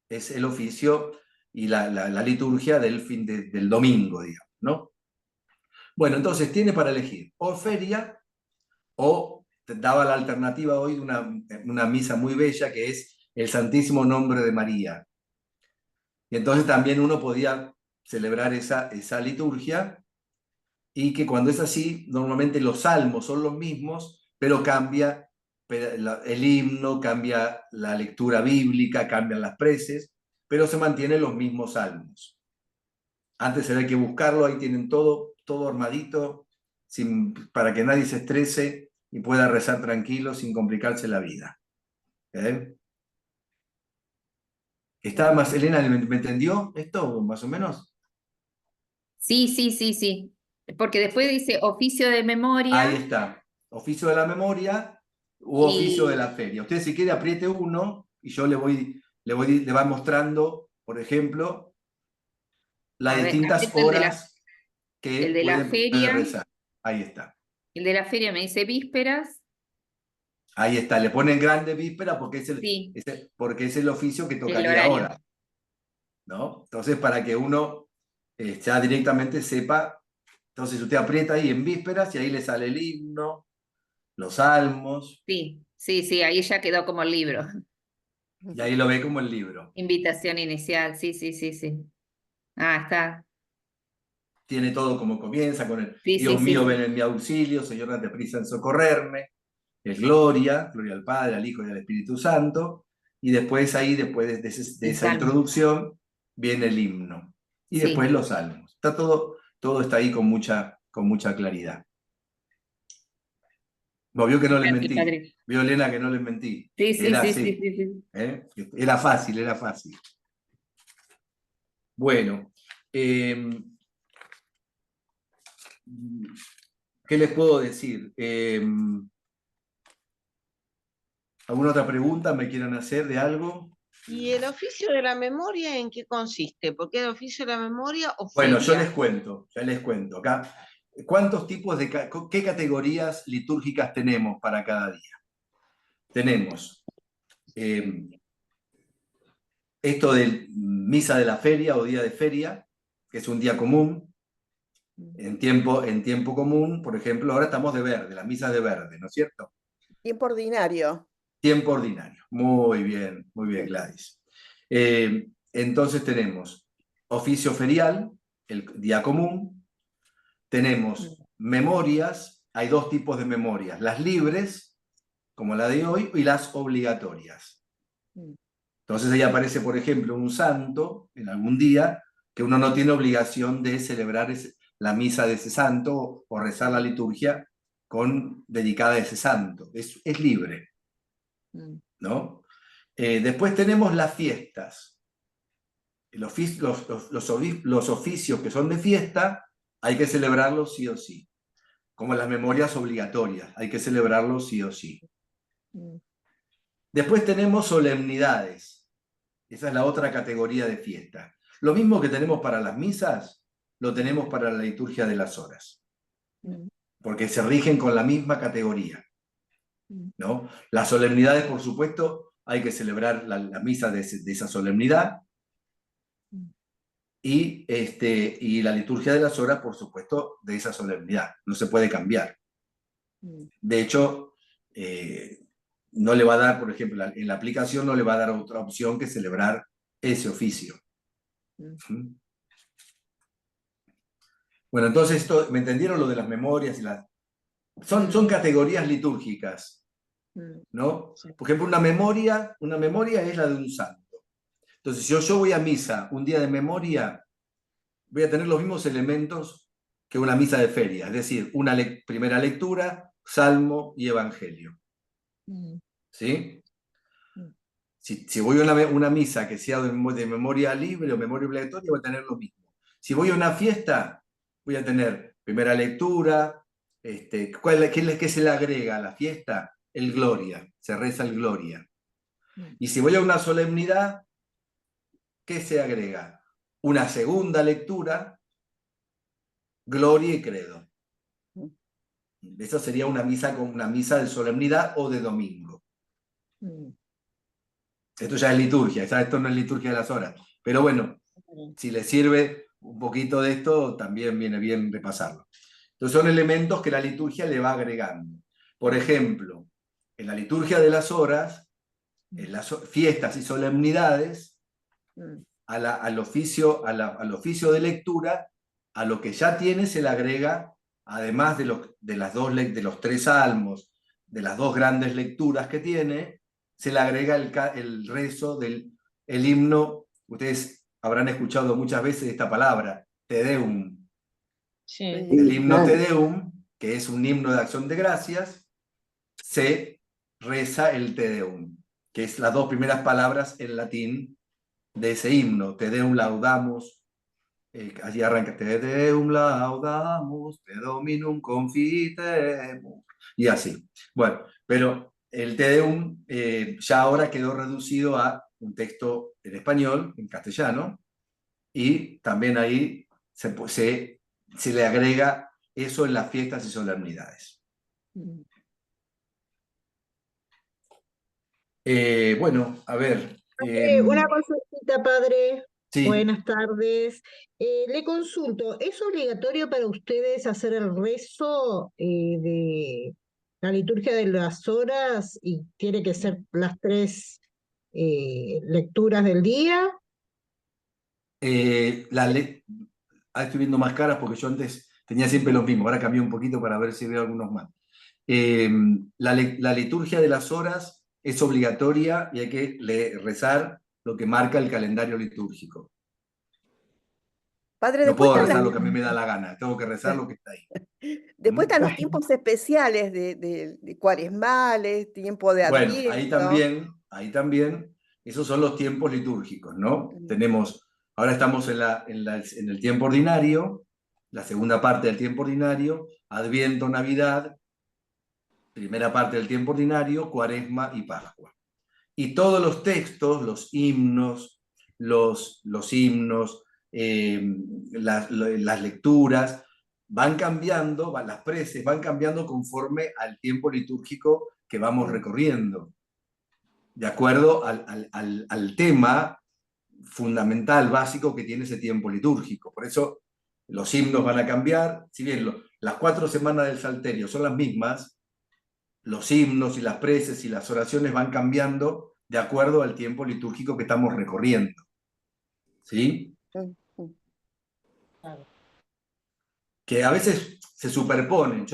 es el oficio y la liturgia del del domingo, digamos, ¿no? Bueno, entonces tiene para elegir o feria o te daba la alternativa hoy de una misa muy bella que es el Santísimo Nombre de María. Y entonces también uno podía celebrar esa liturgia y que cuando es así, normalmente los salmos son los mismos, pero cambia el himno, cambia la lectura bíblica, cambian las preces, pero se mantienen los mismos salmos. Antes era que buscarlo, ahí tienen todo armadito, para que nadie se estrese y pueda rezar tranquilo sin complicarse la vida. ¿Está más, Elena, me entendió esto más o menos? Sí. Porque después dice oficio de memoria. Ahí está. Oficio de la memoria u oficio de la feria. Usted si quiere apriete uno y yo le va mostrando, por ejemplo, las distintas horas que el de la puede feria. rezar. Ahí está. El de la feria me dice vísperas. Ahí está, le ponen grande víspera porque Sí. porque es el oficio que El tocaría horario. ahora, ¿no? Entonces, para que uno ya directamente sepa, entonces usted aprieta ahí en vísperas y ahí le sale el himno, los salmos, Sí, ahí ya quedó como el libro. y ahí lo ve como el libro. Invitación inicial, sí. Ah, está. Tiene todo como comienza, con el Sí, Dios sí, mío, sí. ven en mi auxilio, Señor, date prisa en socorrerme. Es gloria al Padre, al Hijo y al Espíritu Santo. Y después ahí, después de esa salmo. introducción, viene el himno. Y Sí. después los salmos. Está todo está ahí con mucha claridad. No, vio que no les Gracias, mentí. padre. Vio, Elena, que no les mentí. Sí. Era así. Era fácil. Bueno. ¿Qué les puedo decir? ¿Alguna otra pregunta me quieran hacer de algo? ¿Y el oficio de la memoria en qué consiste? ¿Por qué el oficio de la memoria o Bueno, feria? ya les cuento. Acá, ¿cuántos tipos qué categorías litúrgicas tenemos para cada día? Tenemos esto de misa de la feria o día de feria, que es un día común. En tiempo común, por ejemplo, ahora estamos de verde, las misas de verde, ¿no es cierto? Tiempo ordinario. Tiempo ordinario. Muy bien, Gladys. Entonces tenemos oficio ferial, el día común. Tenemos memorias, hay 2 tipos de memorias, las libres, como la de hoy, y las obligatorias. Entonces ahí aparece, por ejemplo, un santo en algún día que uno no tiene obligación de celebrar la misa de ese santo o rezar la liturgia dedicada a ese santo. Es libre, ¿no? Después tenemos las fiestas. Los oficios que son de fiesta hay que celebrarlos sí o sí. como las memorias obligatorias, hay que celebrarlo sí o sí. Mm. Después tenemos solemnidades. Esa es la otra categoría de fiesta. Lo mismo que tenemos para las misas, lo tenemos para la liturgia de las horas, porque se rigen con la misma categoría, ¿no? Las solemnidades, por supuesto, hay que celebrar la misa de esa solemnidad, y la liturgia de las horas, por supuesto, de esa solemnidad. No se puede cambiar. De hecho, no le va a dar, por ejemplo, en la aplicación no le va a dar otra opción que celebrar ese oficio. Bueno, entonces, ¿me entendieron lo de las memorias? Son categorías litúrgicas, ¿no? Por ejemplo, una memoria es la de un santo. Entonces, si yo voy a misa un día de memoria, voy a tener los mismos elementos que una misa de feria, es decir, una primera lectura, salmo y evangelio. ¿Sí? Si voy a una misa que sea de memoria libre o memoria obligatoria, voy a tener lo mismo. Si voy a una fiesta, voy a tener primera lectura, ¿qué se le agrega a la fiesta? El gloria, se reza el gloria. Y si voy a una solemnidad, ¿qué se agrega? Una segunda lectura, gloria y credo. Eso sería una misa de solemnidad o de domingo. Esto ya es liturgia, esto no es liturgia de las horas. Pero bueno, si les sirve un poquito de esto, también viene bien repasarlo. Entonces son elementos que la liturgia le va agregando. Por ejemplo, en la liturgia de las horas, en las fiestas y solemnidades, al oficio de lectura, a lo que ya tiene se le agrega, además de los 3 salmos, de las 2 grandes lecturas que tiene, se le agrega el rezo del himno. Ustedes habrán escuchado muchas veces esta palabra, Te Deum. Sí. El himno Te Deum, que es un himno de acción de gracias, se reza el Te Deum, que es las 2 primeras palabras en latín de ese himno, Te Deum laudamus. Allí arranca, Te Deum laudamus, Te Dominum confitemus, y así. Bueno, pero el Te Deum ya ahora quedó reducido a un texto en español, en castellano, y también ahí se le agrega eso en las fiestas y solemnidades. Bueno, a ver. Una consultita, padre. Sí. Buenas tardes. Le consulto, ¿es obligatorio para ustedes hacer el rezo de la liturgia de las horas y tiene que ser las 3 lecturas del día? Estoy viendo más caras porque yo antes tenía siempre los mismos, ahora cambié un poquito para ver si veo algunos más. La liturgia de las horas es obligatoria y hay que rezar lo que marca el calendario litúrgico. Padre, No puedo después rezar están lo que a mí me da la gana, tengo que rezar lo que está ahí. después están los tiempos especiales de cuaresmales, tiempo de Bueno, Adviento. ahí también, esos son los tiempos litúrgicos, ¿no? Ahora estamos en el tiempo ordinario, la segunda parte del tiempo ordinario, Adviento, Navidad, primera parte del tiempo ordinario, Cuaresma y Pascua. Y todos los textos, los himnos, las lecturas, van cambiando, las preces van cambiando conforme al tiempo litúrgico que vamos recorriendo, de acuerdo al tema fundamental, básico que tiene ese tiempo litúrgico. Por eso los himnos van a cambiar, si bien las 4 semanas del Salterio son las mismas, los himnos y las preces y las oraciones van cambiando de acuerdo al tiempo litúrgico que estamos recorriendo. ¿Sí? Que a veces se superponen.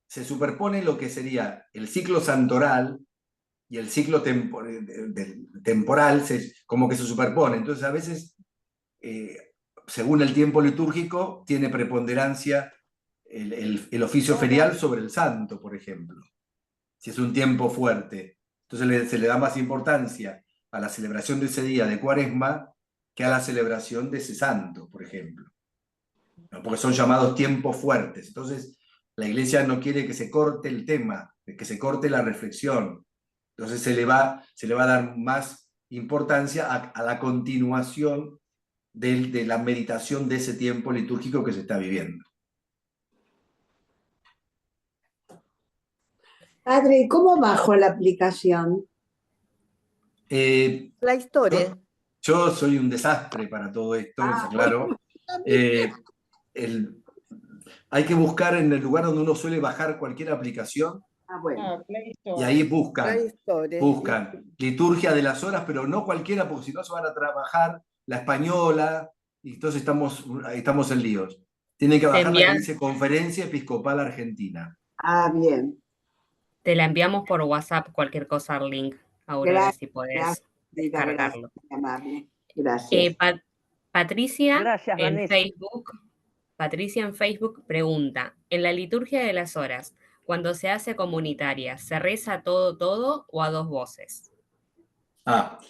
Se superpone lo que sería el ciclo santoral y el ciclo temporal, como que se superpone. Entonces a veces, según el tiempo litúrgico, tiene preponderancia el oficio ferial sobre el santo, por ejemplo. Si es un tiempo fuerte. Entonces se le da más importancia a la celebración de ese día de Cuaresma que a la celebración de ese santo, por ejemplo. ¿No? Porque son llamados tiempos fuertes. Entonces, La Iglesia no quiere que se corte el tema, que se corte la reflexión. Entonces se le va a dar más importancia a la continuación de la meditación de ese tiempo litúrgico que se está viviendo. Padre, ¿cómo bajo la aplicación? La historia. Yo soy un desastre para todo esto, está claro. Hay que buscar en el lugar donde uno suele bajar cualquier aplicación. Bueno. Y ahí buscan buscan liturgia de las horas, pero no cualquiera, porque si no se van a trabajar la española, y entonces estamos en líos. Tienen que bajar la que dice Conferencia Episcopal Argentina. Bien. Te la enviamos por WhatsApp, cualquier cosa, el link, Aurora, si podés descargarlo. Gracias. Patricia, Gracias, en Vanessa. Patricia en Facebook pregunta, en la liturgia de las horas, cuando se hace comunitaria, ¿se reza todo o a dos voces?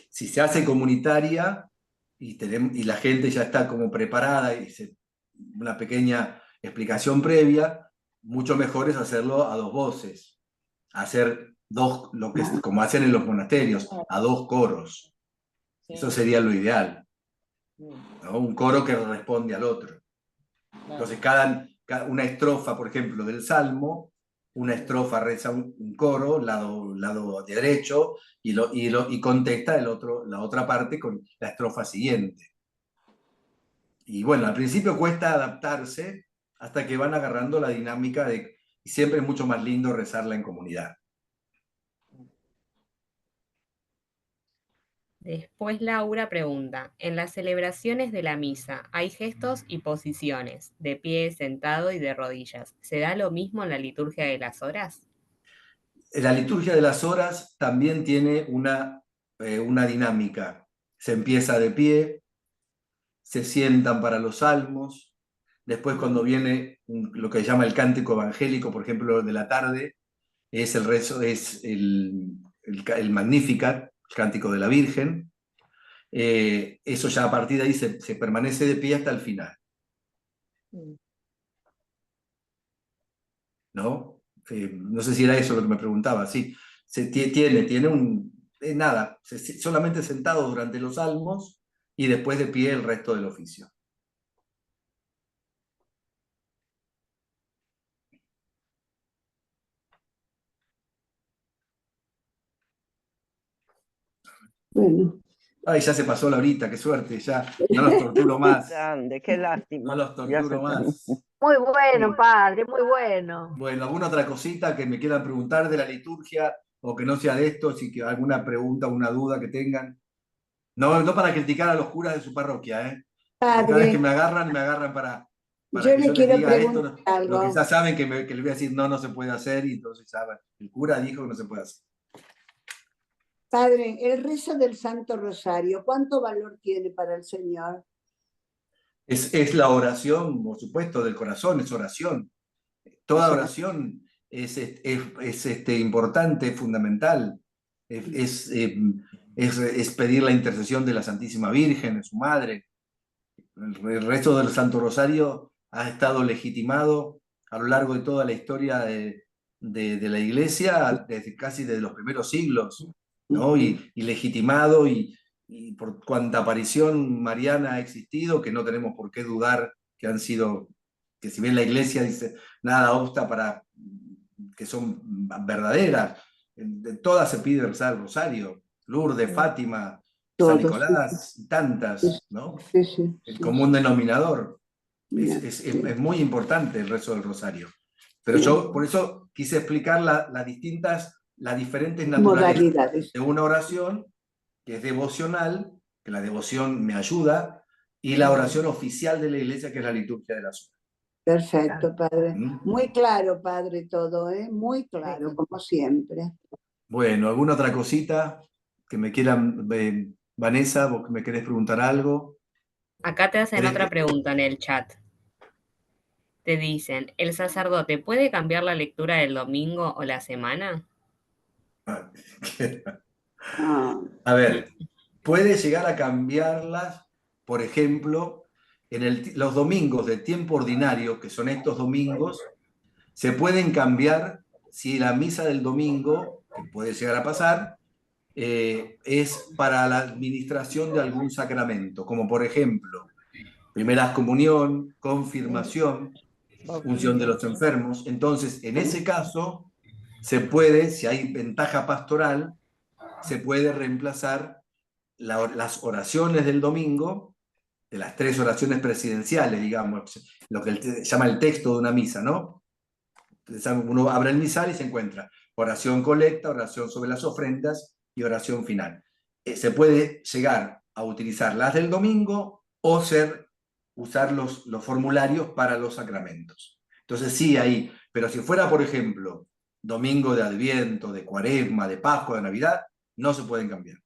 Si se hace comunitaria y la gente ya está como preparada y una pequeña explicación previa, mucho mejor es hacerlo a dos voces. Hacer como hacen en los monasterios, a dos coros. Eso sería lo ideal, ¿no? Un coro que responde al otro. Entonces, una estrofa, por ejemplo, del Salmo, una estrofa reza un coro, lado derecho, y contesta la otra parte con la estrofa siguiente. Y bueno, al principio cuesta adaptarse hasta que van agarrando la dinámica y siempre es mucho más lindo rezarla en comunidad. Después Laura pregunta, en las celebraciones de la misa hay gestos y posiciones, de pie, sentado y de rodillas. ¿Se da lo mismo en la liturgia de las horas? La liturgia de las horas también tiene una dinámica. Se empieza de pie, se sientan para los salmos, después cuando viene lo que se llama el cántico evangélico, por ejemplo, de la tarde, es el rezo, es el Magnificat, el cántico de la Virgen. Eso ya a partir de ahí se permanece de pie hasta el final. ¿No? No sé si era eso lo que me preguntaba. Sí, tiene solamente sentado durante los salmos y después de pie el resto del oficio. Bueno. Ay, ya se pasó la horita, qué suerte, ya no los torturo más. Grande, qué lástima. No los torturo más. Muy bueno, padre, muy bueno. Bueno, ¿alguna otra cosita que me quieran preguntar de la liturgia o que no sea de esto? Si que alguna pregunta o una duda que tengan. No para criticar a los curas de su parroquia, ¿eh? Cada vez que me agarran para yo que le yo quiero les diga esto, preguntar algo. lo que ya saben que les voy a decir no se puede hacer, y entonces ya el cura dijo que no se puede hacer. Padre, el rezo del Santo Rosario, ¿cuánto valor tiene para el Señor? Es la oración, por supuesto, del corazón, es oración. Toda oración es importante, es fundamental. Es pedir la intercesión de la Santísima Virgen, de su madre. El rezo del Santo Rosario ha estado legitimado a lo largo de toda la historia de la Iglesia, casi desde los primeros siglos, ¿no? Y legitimado, y por cuanta aparición mariana ha existido, que no tenemos por qué dudar que si bien la Iglesia dice nada obsta para que son verdaderas, de todas se pide rezar el rosario, Lourdes, Fátima, San Nicolás, y tantas, ¿no? El común denominador. Es muy importante el rezo del rosario. Pero yo por eso quise explicar las diferentes naturalezas de una oración, que es devocional, que la devoción me ayuda, y la oración oficial de la Iglesia, que es la liturgia de las horas. Perfecto, padre. Muy claro, padre, todo, ¿eh? Muy claro, como siempre. Bueno, ¿alguna otra cosita que me quieran, Vanessa, vos que me querés preguntar algo? Acá te hacen otra pregunta en el chat. Te dicen, ¿el sacerdote puede cambiar la lectura del domingo o la semana? A ver, puede llegar a cambiarlas, por ejemplo, en los domingos de tiempo ordinario, que son estos domingos, se pueden cambiar si la misa del domingo, que puede llegar a pasar, es para la administración de algún sacramento, como por ejemplo, primera comunión, confirmación, unción de los enfermos. Entonces, en ese caso, se puede, si hay ventaja pastoral, se puede reemplazar las oraciones del domingo, de las 3 oraciones presidenciales, digamos, lo que se llama el texto de una misa, ¿no? Entonces, uno abre el misal y se encuentra oración colecta, oración sobre las ofrendas y oración final. Se puede llegar a utilizar las del domingo o usar los formularios para los sacramentos. Entonces sí, ahí, pero si fuera, por ejemplo, domingo de Adviento, de Cuaresma, de Pascua, de Navidad, no se pueden cambiar.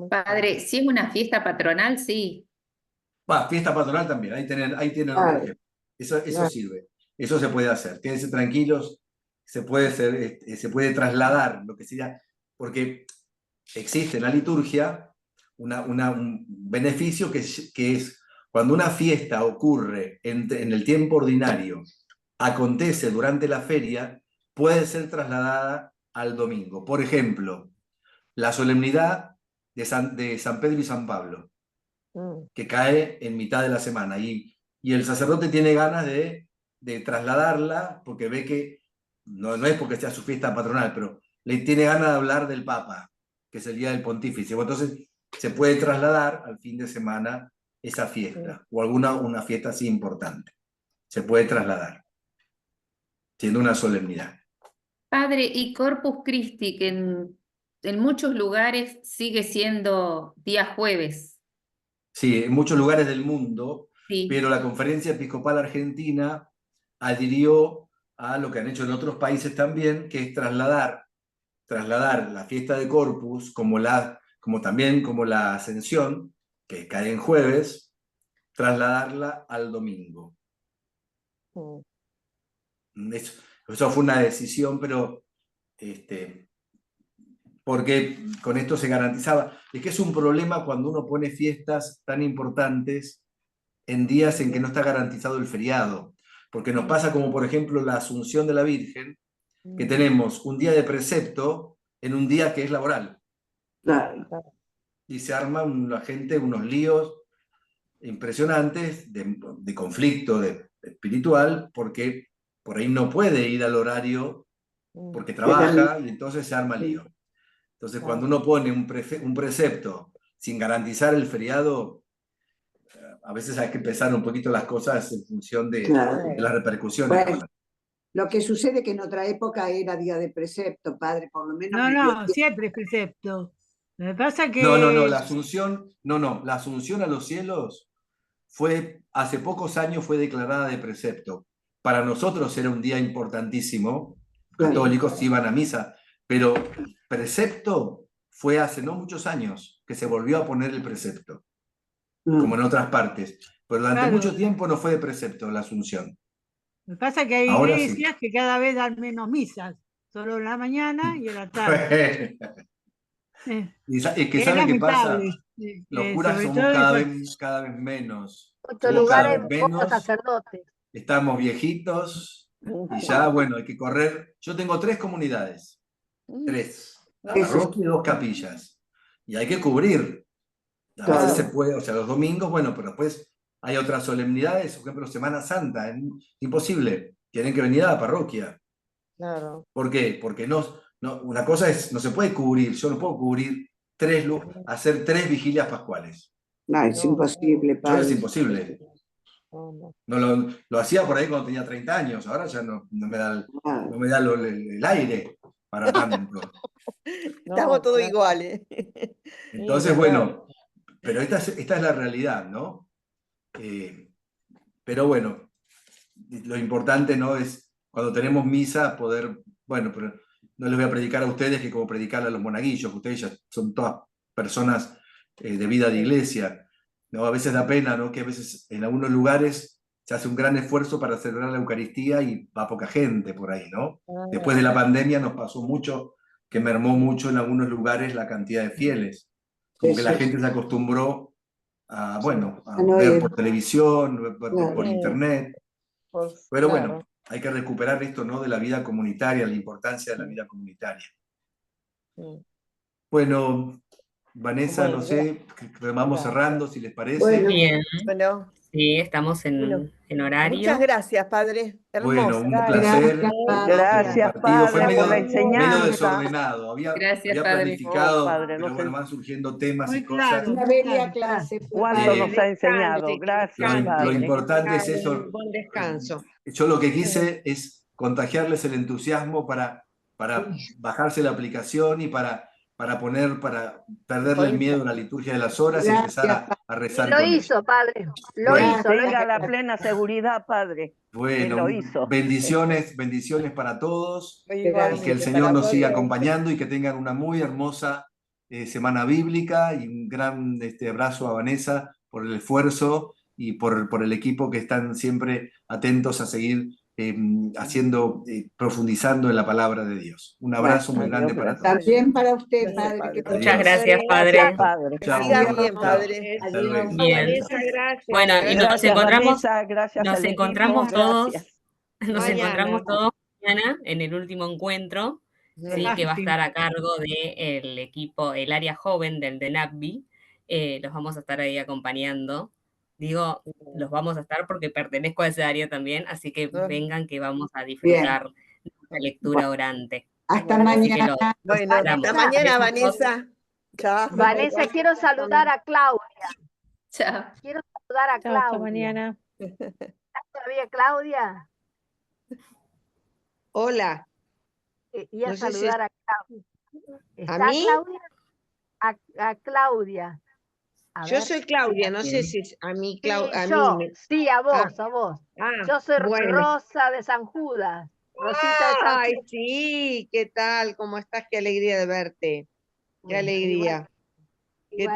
Padre, si es una fiesta patronal, sí. Fiesta patronal también, ahí tienen otro ejemplo. Eso sirve, eso se puede hacer. Quédense tranquilos, se puede trasladar lo que sería, porque existe en la liturgia un beneficio que es cuando una fiesta ocurre en el tiempo ordinario, acontece durante la feria, puede ser trasladada al domingo. Por ejemplo, la solemnidad de San Pedro y San Pablo, que cae en mitad de la semana, y el sacerdote tiene ganas de trasladarla, porque ve que, no es porque sea su fiesta patronal, pero le tiene ganas de hablar del Papa, que es el día del pontífice. Entonces se puede trasladar al fin de semana esa fiesta, o una fiesta así importante. Se puede trasladar, siendo una solemnidad. Padre, y Corpus Christi, que en muchos lugares sigue siendo día jueves. Sí, en muchos lugares del mundo, Sí. pero la Conferencia Episcopal Argentina adhirió a lo que han hecho en otros países también, que es trasladar la fiesta de Corpus como también como la Ascensión, que cae en jueves, trasladarla al domingo. Eso fue una decisión, pero porque con esto se garantizaba. Es que es un problema cuando uno pone fiestas tan importantes en días en que no está garantizado el feriado, porque nos pasa como por ejemplo la Asunción de la Virgen, que tenemos un día de precepto en un día que es laboral. Y se arma unos líos impresionantes de conflicto espiritual, porque por ahí no puede ir al horario porque trabaja, y entonces se arma lío. Entonces, cuando uno pone un precepto sin garantizar el feriado, a veces hay que pensar un poquito las cosas en función de las repercusiones. Bueno, lo que sucede que en otra época era día de precepto, padre, por lo menos. No, siempre es precepto. Lo que pasa que... No, la Asunción a los cielos hace pocos años fue declarada de precepto. Para nosotros era un día importantísimo, católicos iban a misa, pero precepto fue hace no muchos años que se volvió a poner el precepto, como en otras partes. Pero durante mucho tiempo no fue de precepto la Asunción. Lo que pasa es que hay iglesias que cada vez dan menos misas, solo en la mañana y en la tarde. Es que ¿sabe qué pasa? Los curas somos cada vez menos. Muchos lugares, pocos sacerdotes. Estamos viejitos y ya, bueno, hay que correr. Yo tengo 3 comunidades. 3. La parroquia y 2 capillas. Y hay que cubrir. A veces se puede, o sea, los domingos, bueno, pero después hay otras solemnidades, por ejemplo, Semana Santa. Es imposible. Tienen que venir a la parroquia. Claro. ¿Por qué? Porque una cosa es, no se puede cubrir, yo no puedo cubrir hacer 3 vigilias pascuales. No, es imposible, padre. Es imposible. No, lo hacía por ahí cuando tenía 30 años, ahora ya no me da el aire para tanto. Estamos todos iguales. Entonces, bueno, pero esta es la realidad, ¿no? Pero bueno, lo importante no es cuando tenemos misa poder, bueno, pero no les voy a predicar a ustedes que como predicarle a los monaguillos, que ustedes ya son todas personas de vida de iglesia. ¿No? A veces da pena, ¿no? Que a veces en algunos lugares se hace un gran esfuerzo para celebrar la Eucaristía y va poca gente por ahí, ¿no? Después de la pandemia nos pasó mucho, que mermó mucho en algunos lugares la cantidad de fieles. Como que la gente se acostumbró bueno, a no ver ir. por televisión, por Claro. internet. Pues, Pero claro. bueno, hay que recuperar esto, ¿no? De la vida comunitaria, la importancia de la vida comunitaria. Bueno, Vanessa, Bueno, no sé, vamos gracias. cerrando, si les parece. Bueno. Bien, Bueno, sí, estamos bueno. en horario. Muchas gracias, padre. Bueno, Hermoso. un placer. Gracias, Gracias, Compartido. Fue padre, por la medio enseñanza. desordenado. Gracias, Había padre. planificado, Padre, pero no bueno, sé van surgiendo temas Muy y cosas. claro, Una muy bella claro. clase. cuánto nos ha Descanse, enseñado. que Gracias, descanse, Lo padre. importante es tenga eso. un buen descanso. Yo lo que quise es contagiarles el entusiasmo para bajarse la aplicación y para perderle el miedo a la liturgia de las horas y empezar a Y rezar lo con ella. hizo, padre. Lo Bueno. hizo. Lo Tenga hizo. la plena seguridad, padre, que Bueno, lo hizo. bendiciones para todos y que el Igualmente Señor para nos siga todos. acompañando y que tengan una muy hermosa semana bíblica y un gran abrazo a Vanessa por el esfuerzo y por el equipo que están siempre atentos a seguir profundizando en la palabra de Dios. Un abrazo muy Adiós, grande para gracias. todos. También para usted, Gracias, padre. padre. Que tenga Muchas Adiós. gracias, padre. Gracias, padre. Que Chao. siga Chao. bien, padre. Hasta luego. Bien. Vanessa, gracias. Bueno, y nos Gracias, encontramos, Vanessa. Gracias nos al equipo. encontramos todos, Gracias. nos Mañana. encontramos todos mañana en el último encuentro, sí, que va a estar a cargo del equipo, el área joven del DENAPBI. Los vamos a estar ahí acompañando. Digo, los vamos a estar porque pertenezco a ese área también, así que vengan que vamos a disfrutar de la lectura orante. Hasta Así que mañana. Bueno, hasta Vanessa. mañana, Besitos. Vanessa. Chao. Vanessa, quiero saludar a Claudia. Chao. Quiero saludar a Chao, hasta Claudia. mañana. ¿Está todavía Claudia? Hola. Y a No sé si saludar a Claudia. ¿Está mí? Claudia? A Claudia. A Yo ver. soy Claudia, no sé si es a mí, Sí, a yo. mí. Sí, a vos, a vos. Yo soy bueno. Rosa de San Judas. Rosita de San Ay, Judas. sí, ¿qué tal? ¿Cómo estás? Qué alegría de verte. Qué Bueno, alegría. Que tengas